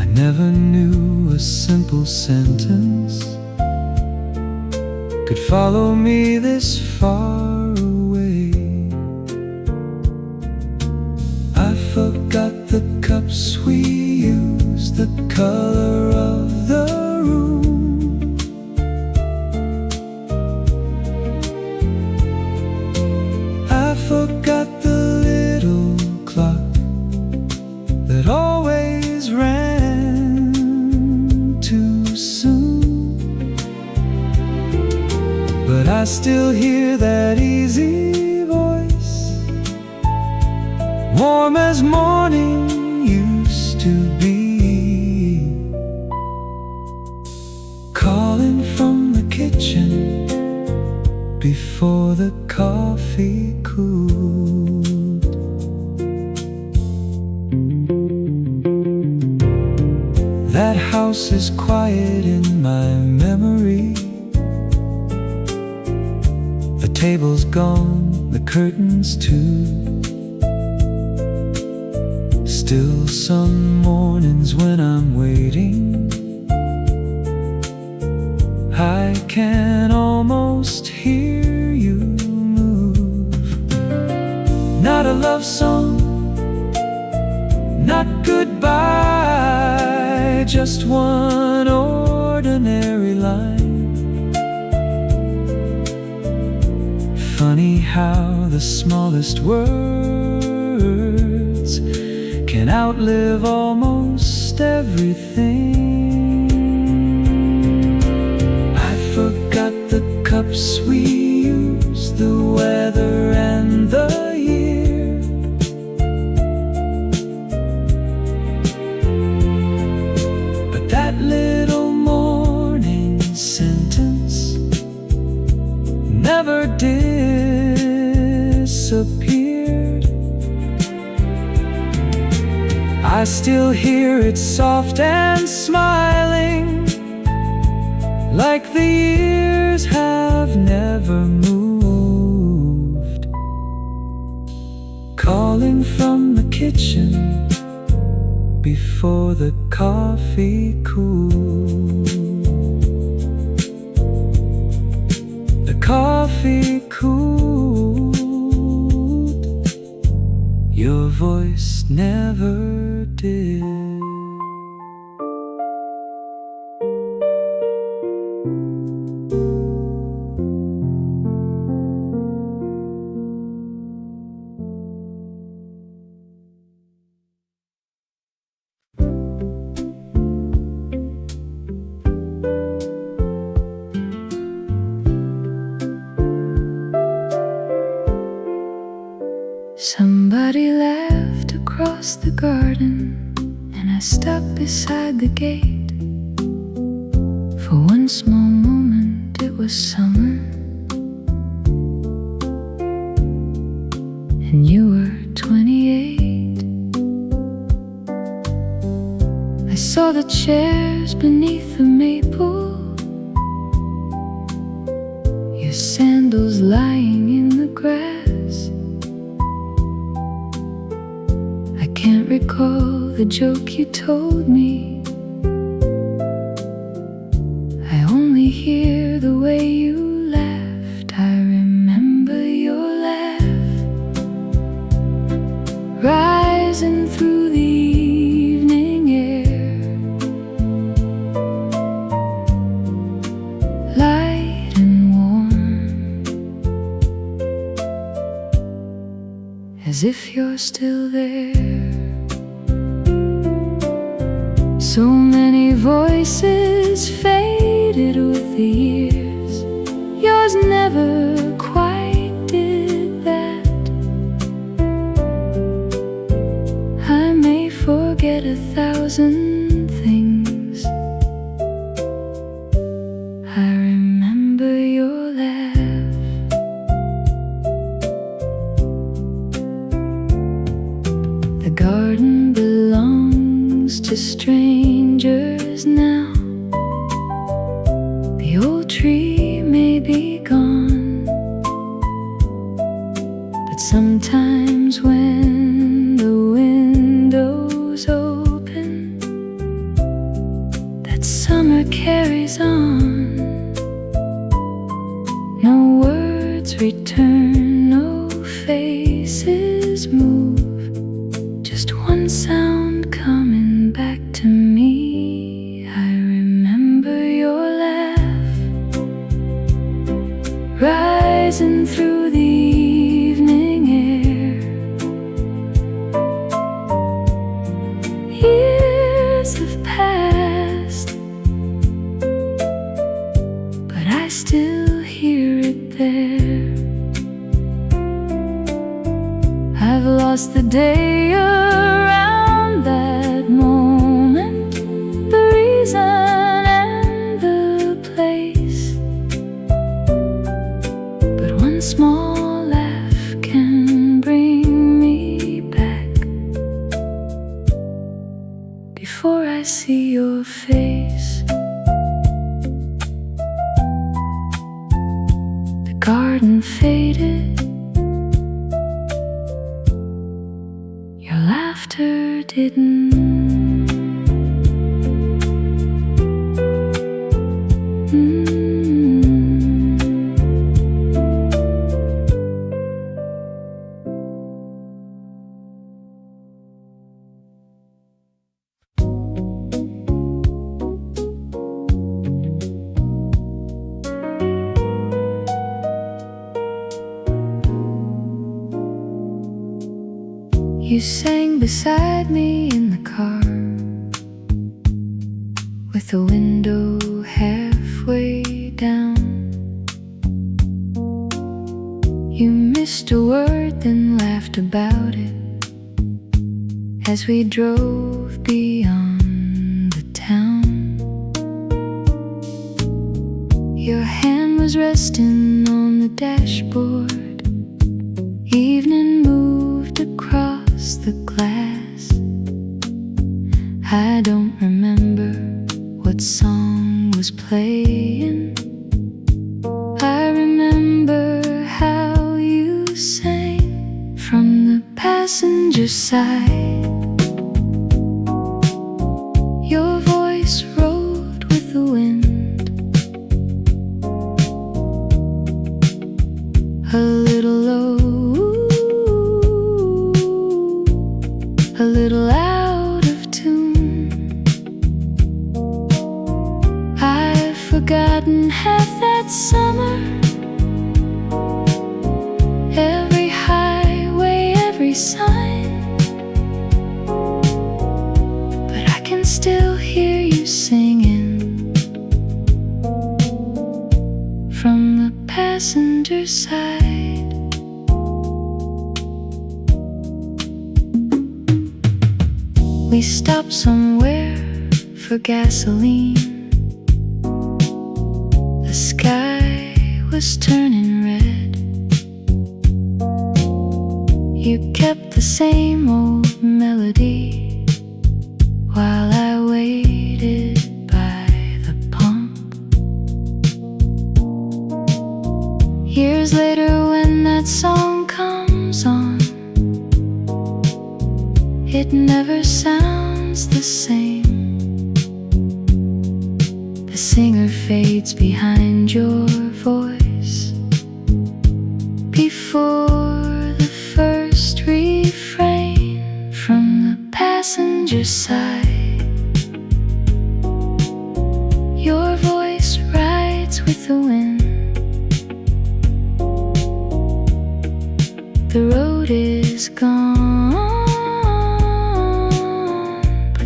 B: I never knew a simple sentence could follow me this far away. I forgot the cups we used, the color of the room. I forgot the little clock that always ran too soon. But I still hear that easy voice, warm as morning used to be, calling from the kitchen before the coffee cooled. That house is quiet in my memory. The table's gone, the curtains too. Still some mornings when I'm waiting, I can almost hear you move. Not a love song, not goodbye, just one ordinary line. Funny how the smallest words can outlive almost everything. I forgot the cups we used, the weather and the year. But that little morning sentence never disappeared. I still hear it soft and smiling, like the years have never moved, calling from the kitchen before the coffee cooled. The coffee cooled, your voice never did.
A: Somebody laughed across the garden, and I stopped beside the gate. For one small moment it was summer, and you were 28. I saw the chairs beneath the maple, your sandals lying in the grass. I can't recall the joke you told me, I only hear the way you laughed. I remember your laugh, rising through the evening air, light and warm, as if you're still there. So many voices faded with the years, yours never quite did that. forget 1,000 things. I remember your laugh. The garden belongs to strangers now. The old tree may be gone, but sometimes when the windows open, that summer carries on. No words return, no faces move, just one sound coming back to me. I remember your laugh, rising through the evening air. Years have passed, but I still hear it there. I've lost the day around that moment, the reason and the place, but one small laugh can bring me back before I see your face. The garden faded, your laughter didn't. You sang beside me in the car, with the window halfway down. You missed a word, then laughed about it as we drove beyond the town. Your hand was resting on the dashboard. Evening moved across the glass. I don't remember what song was playing. I remember how you sang from the passenger side. Your voice rode with the wind, a little low, a little out of tune. I've forgotten half that summer, every highway, every sign, but I can still hear you singing from the passenger side. We stopped somewhere for gasoline. The sky was turning red. You kept the same old melody while I waited by the pump. Years later, when that song comes on, it never sounds the same. The singer fades behind your voice before the first refrain from the passenger side. Your voice rides with the wind. The road is gone,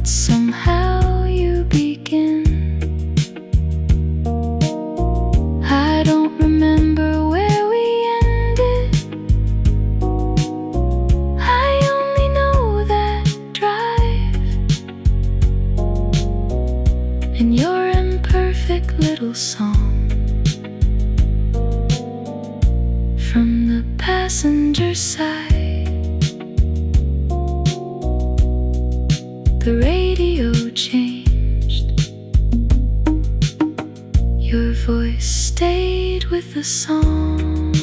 A: somehow you begin. I don't remember where we ended, the radio changed. Your voice stayed with the song.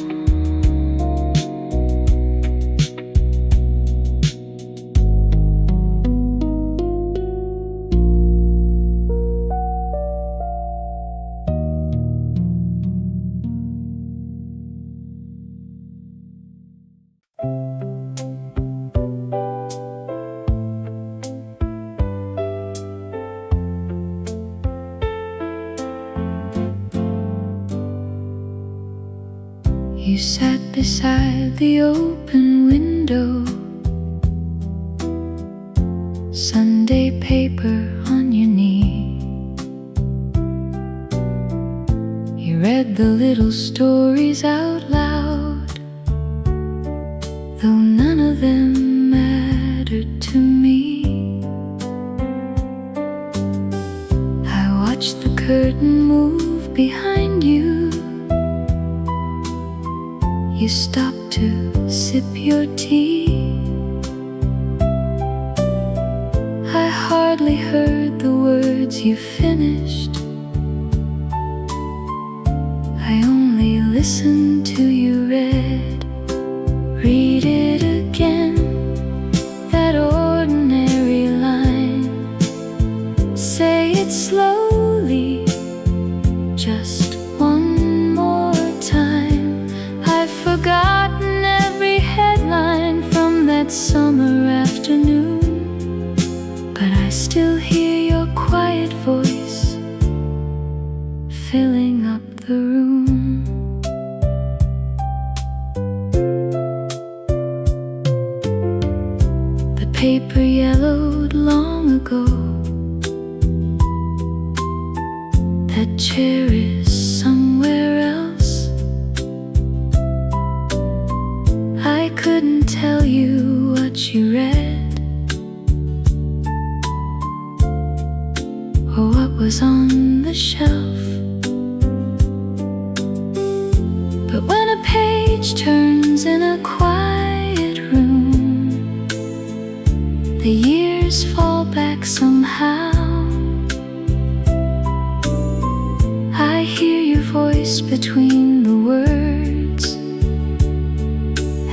A: You sat beside the open window, Sunday paper on your knee. You read the little stories out loud, though none of them mattered to me. I watched the curtain move behind you. You stopped to sip your tea. I hardly heard the words you finished. I only listened to you read. Read it again, that ordinary line. Say it slowly, just one more time. I've forgotten every headline from that summer afternoon, but I still hear your quiet voice filling up the room. The paper yellowed long ago. That chair is somewhere else. I couldn't tell you what you read or what was on the shelf. But when a page turns in a quiet room, the years fall back somehow. I hear your voice between the words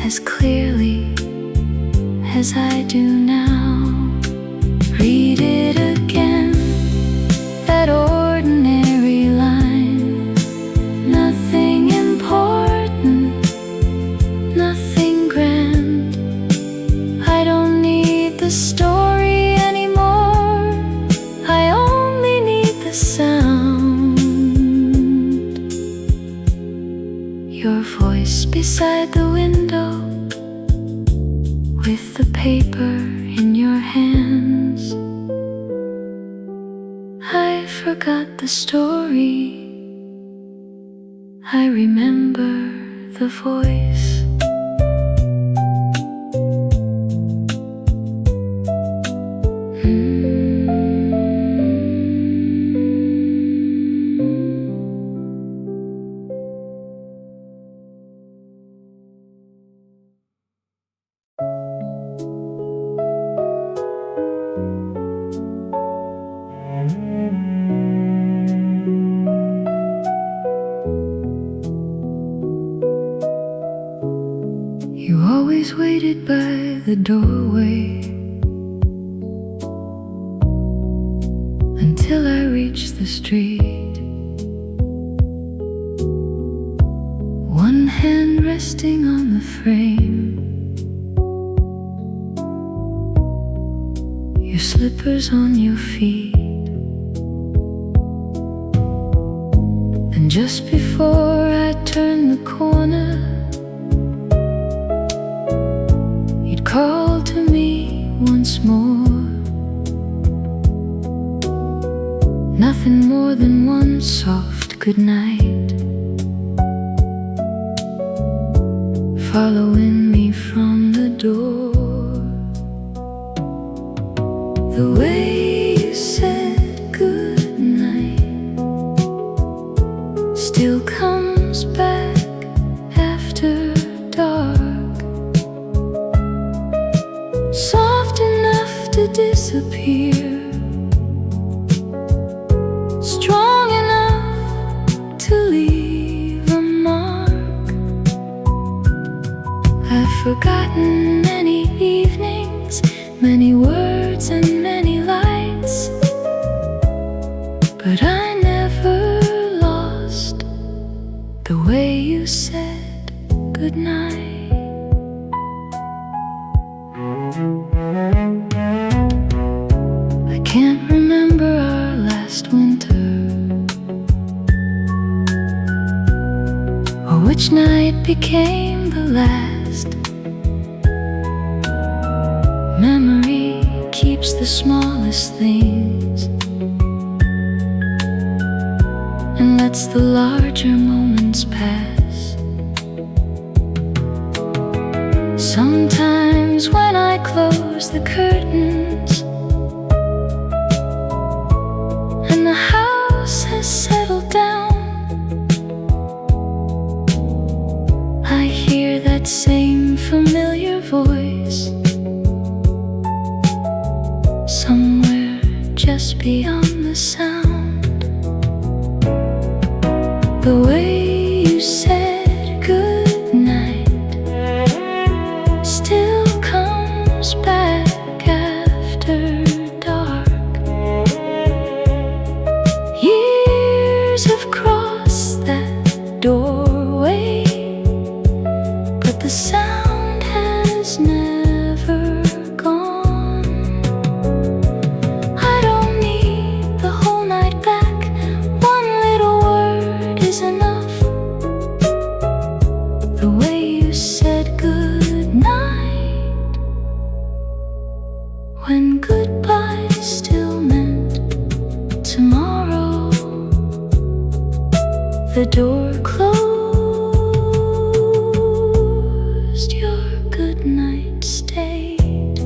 A: as clearly as I do now. Read it again, that ordinary line. Nothing important, nothing grand. I don't need the story anymore. I only need the sound. Your voice beside the window, with the paper in your hands. I forgot the story. I remember the voice. You always waited by the doorway until I reached the street. One hand resting on the frame, your slippers on your feet. And just before I turned the corner, call to me once more. Nothing more than one soft goodnight, following me from the door. The way you said goodnight still comes back after dark. Soft enough to disappear disappear, strong enough to leave a mark. I've forgotten many evenings, many words and many lights, but I never lost the way you said goodnight. I can't remember our last winter, or which night became the last. Memory keeps the smallest things and lets the larger moments pass. Sometimes when I close the curtains and the house has settled down, I hear that same familiar voice somewhere just beyond the sound. The way you said goodnight still comes back after dark. Years have crossed that doorway, but the sound has never gone. I don't need the whole night back, one little word is enough. The way you said goodnight, when goodbye still meant tomorrow. The door closed, your goodnight stayed.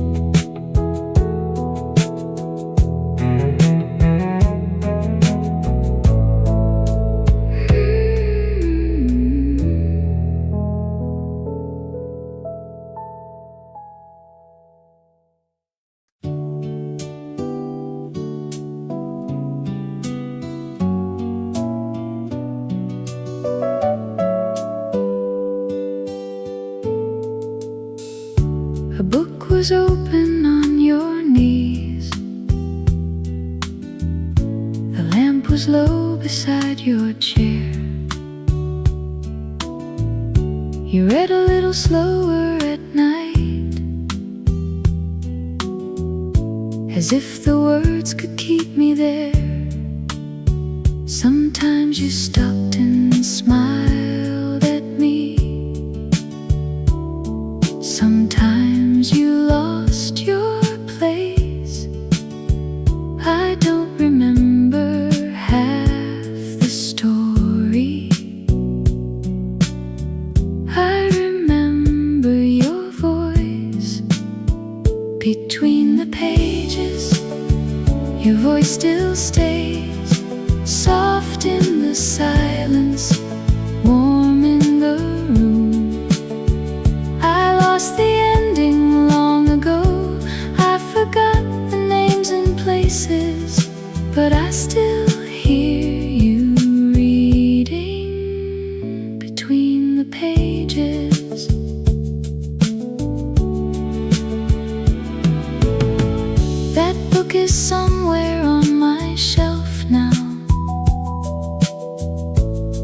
A: A book was open on your knees. The lamp was low beside your chair. You read a little slower at night, as if the words could keep me there. Sometimes you stopped and smiled at me. Sometimes you lost your place. I don't remember half the story. I remember your voice between the pages. Your voice still stays soft in the silence, warm in the room. I lost the ending long ago. I forgot the names and places, but I still hear you reading between the pages. That book is somewhere on my shelf now.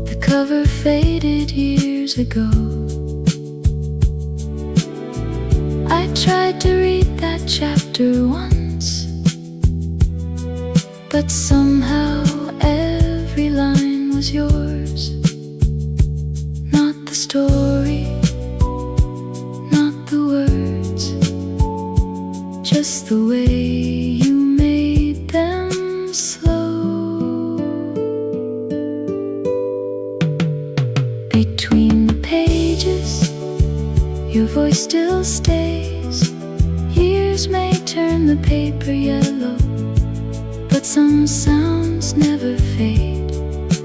A: The cover faded years ago. I tried to read that chapter once, but somehow every line was yours. Not the story, not the words, just the way you made them slow. Between the pages, your voice still stays. Years may turn the paper yellow, but some sounds never fade.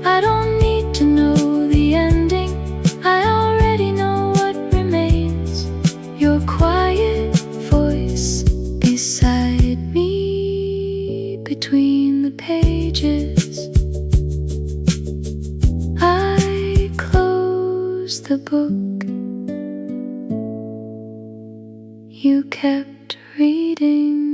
A: I don't need to know the ending, I already know what remains. Your quiet voice beside me. book you kept reading.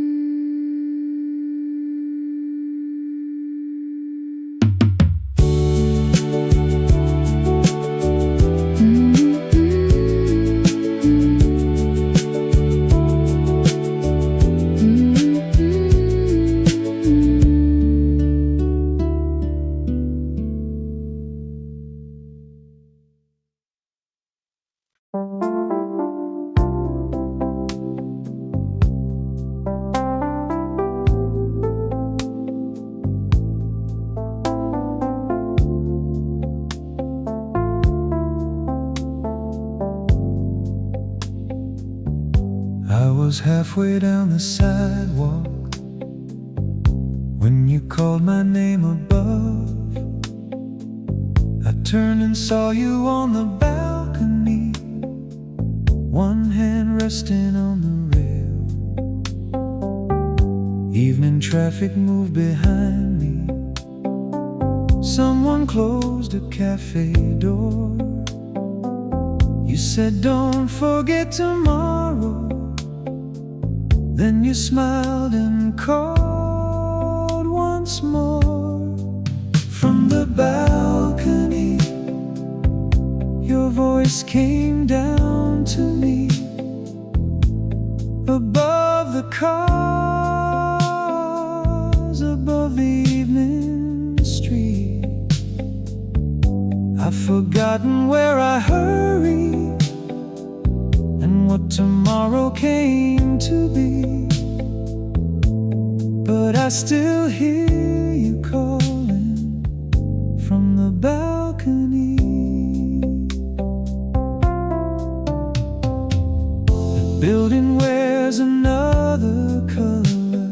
B: I was halfway down the sidewalk when you called my name above. I turned and saw you on the balcony, one hand resting on the rail. Evening traffic moved behind me. Someone closed a cafe door. You said, "Don't forget tomorrow." Then you smiled and called once more. From the balcony, your voice came down to me. Above the cars, above the evening street, I've forgotten where I hurried and what tomorrow came to be. But I still hear you calling from the balcony. The building wears another color.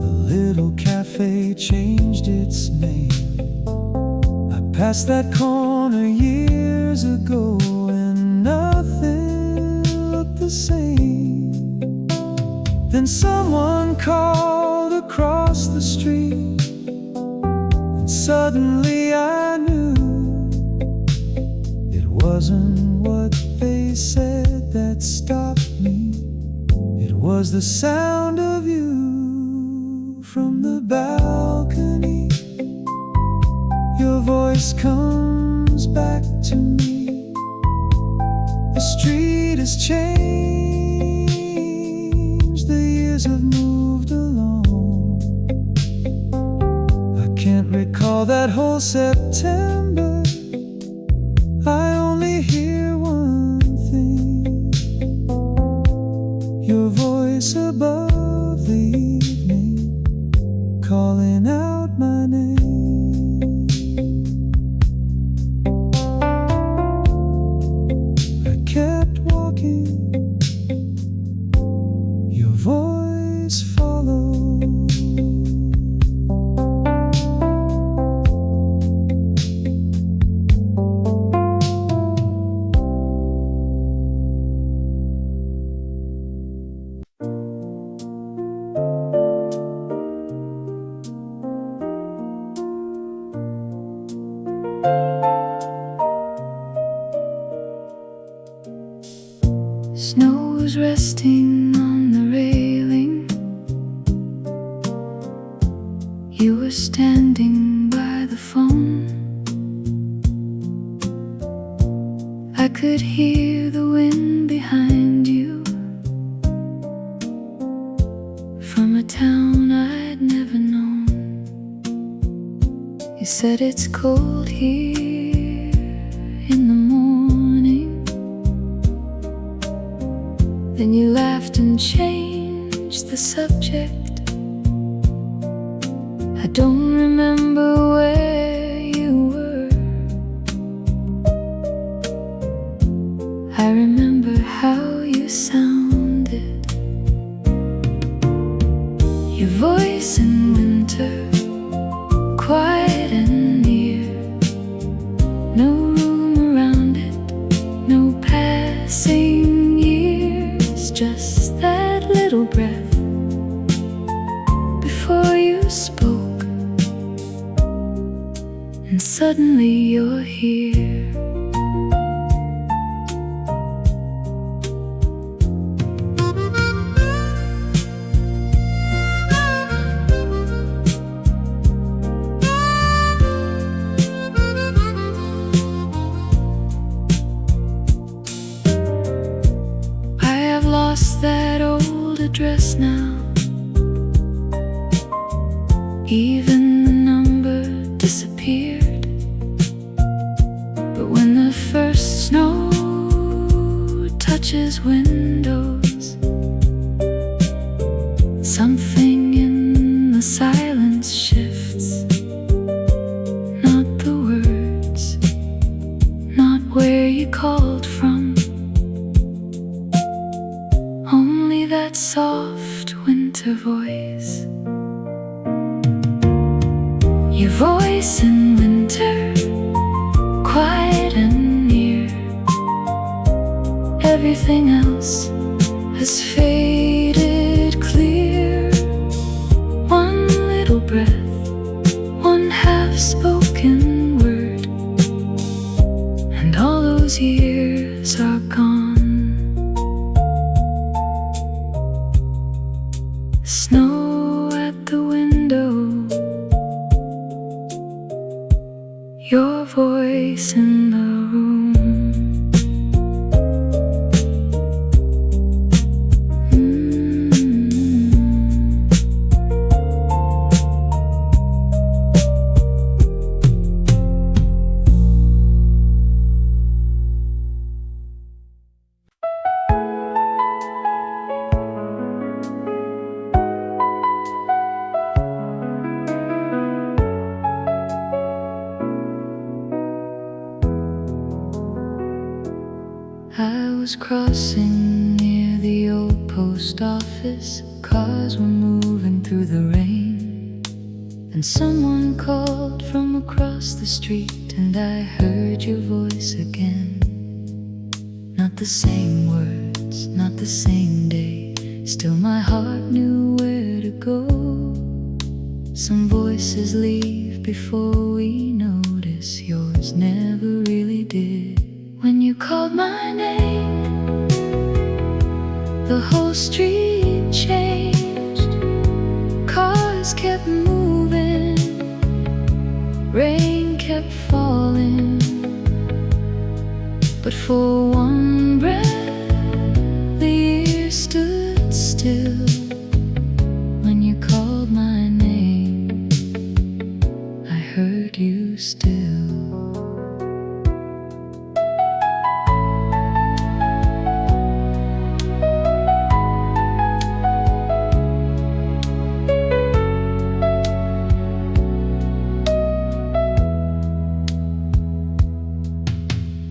B: The little cafe changed its name. I passed that corner years ago and nothing looked the same. Then someone called across the street, and suddenly I knew it wasn't what they said that stopped me. It was the sound of you from the balcony. Your voice comes back to me. The street has changed, the years have moved along. I can't recall that whole September. I only hear one thing, your voice above the evening, calling out my name. I kept walking, your voice followed.
A: Snow was resting on the railing. You were standing by the phone. I could hear the wind behind you, from a town I'd never known. You said it's cold here in the morning. Then you laughed and changed the subject. I don't remember where you were. I remember how you sounded. Your voice in winter, quiet and near. No room around it, no passing years. Just that little breath before you spoke, and suddenly you're here. Something in the silence shifts. Not the words, not where you called from. Only that soft winter voice. Your voice in winter, quiet and near. Everything else has faded clear. One little breath, one half-spoken word, and all those years are gone. Snow at the window, your voice in the room. I was crossing near the old post office. Cars were moving through the rain, and someone called from across the street, and I heard your voice again. Not the same words, not the same day, still my heart knew where to go. Some voices leave before we notice, yours never really did. When you called my name, the whole street changed. Cars kept moving, rain kept falling, but for one breath the year stood still. When you called my name, I heard you still.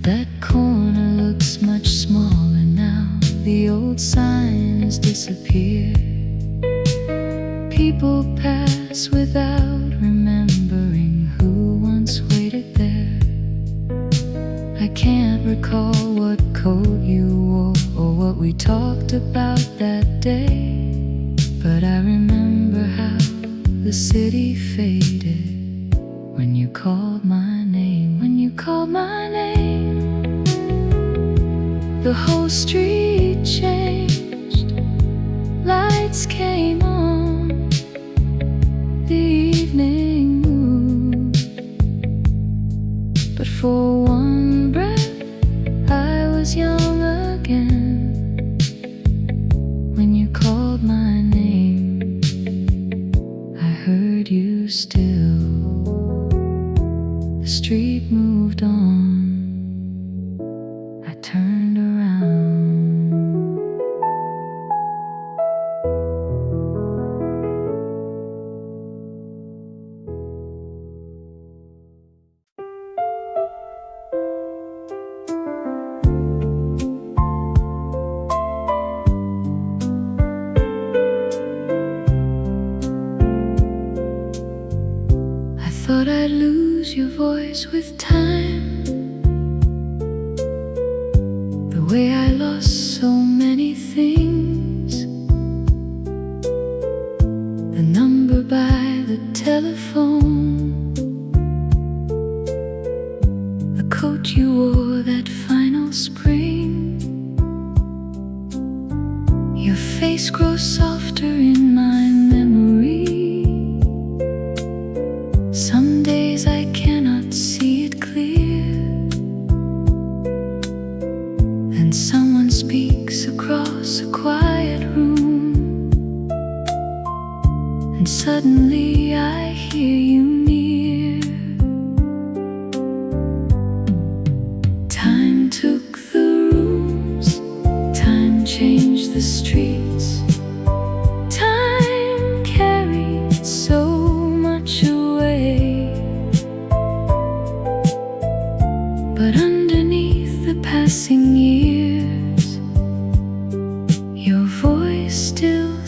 A: That corner looks much smaller now. The old sign has disappeared. People pass without remembering who once waited there. I can't recall what coat you wore or what we talked about that day, but I remember how the city faded when you called my name. When you called my name, the whole street changed. Lights came on, the evening moved, but for one breath I was young again. When you called my name, I heard you still. The street moved on, I turned around. I thought I'd lose your voice with time, the way I lost so many things. The number by the telephone, the coat you wore that final spring. Your face grows softer in my memory. Some days I cannot see it clear, then someone speaks across a quiet room, and suddenly I hear you near. Time took the rooms, time changed the streets, time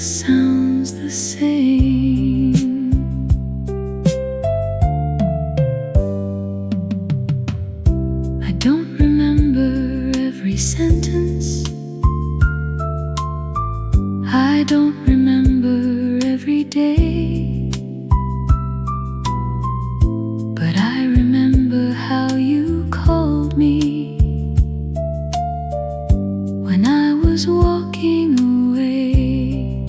A: sounds the same. I don't remember every sentence. I don't remember every day. But I remember how you called me when I was walking away.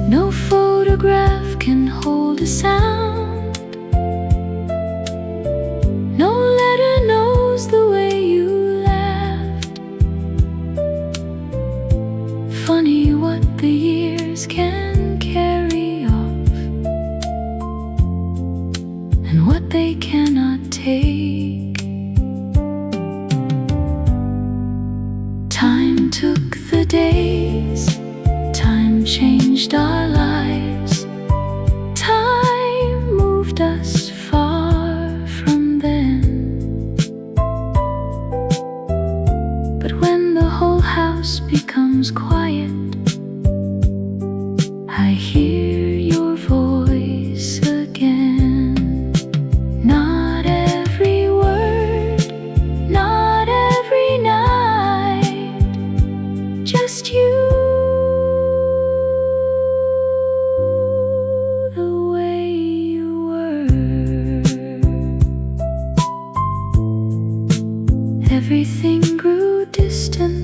A: No photograph can hold a sound. No letter knows the way you laughed. Funny what the years can carry off and what they cannot take. Time took the days, time changed our lives, time moved us far from then. But when the whole house becomes quiet, I hear your voice again. Not every word, not every night, just you, the way you were. Everything grew distant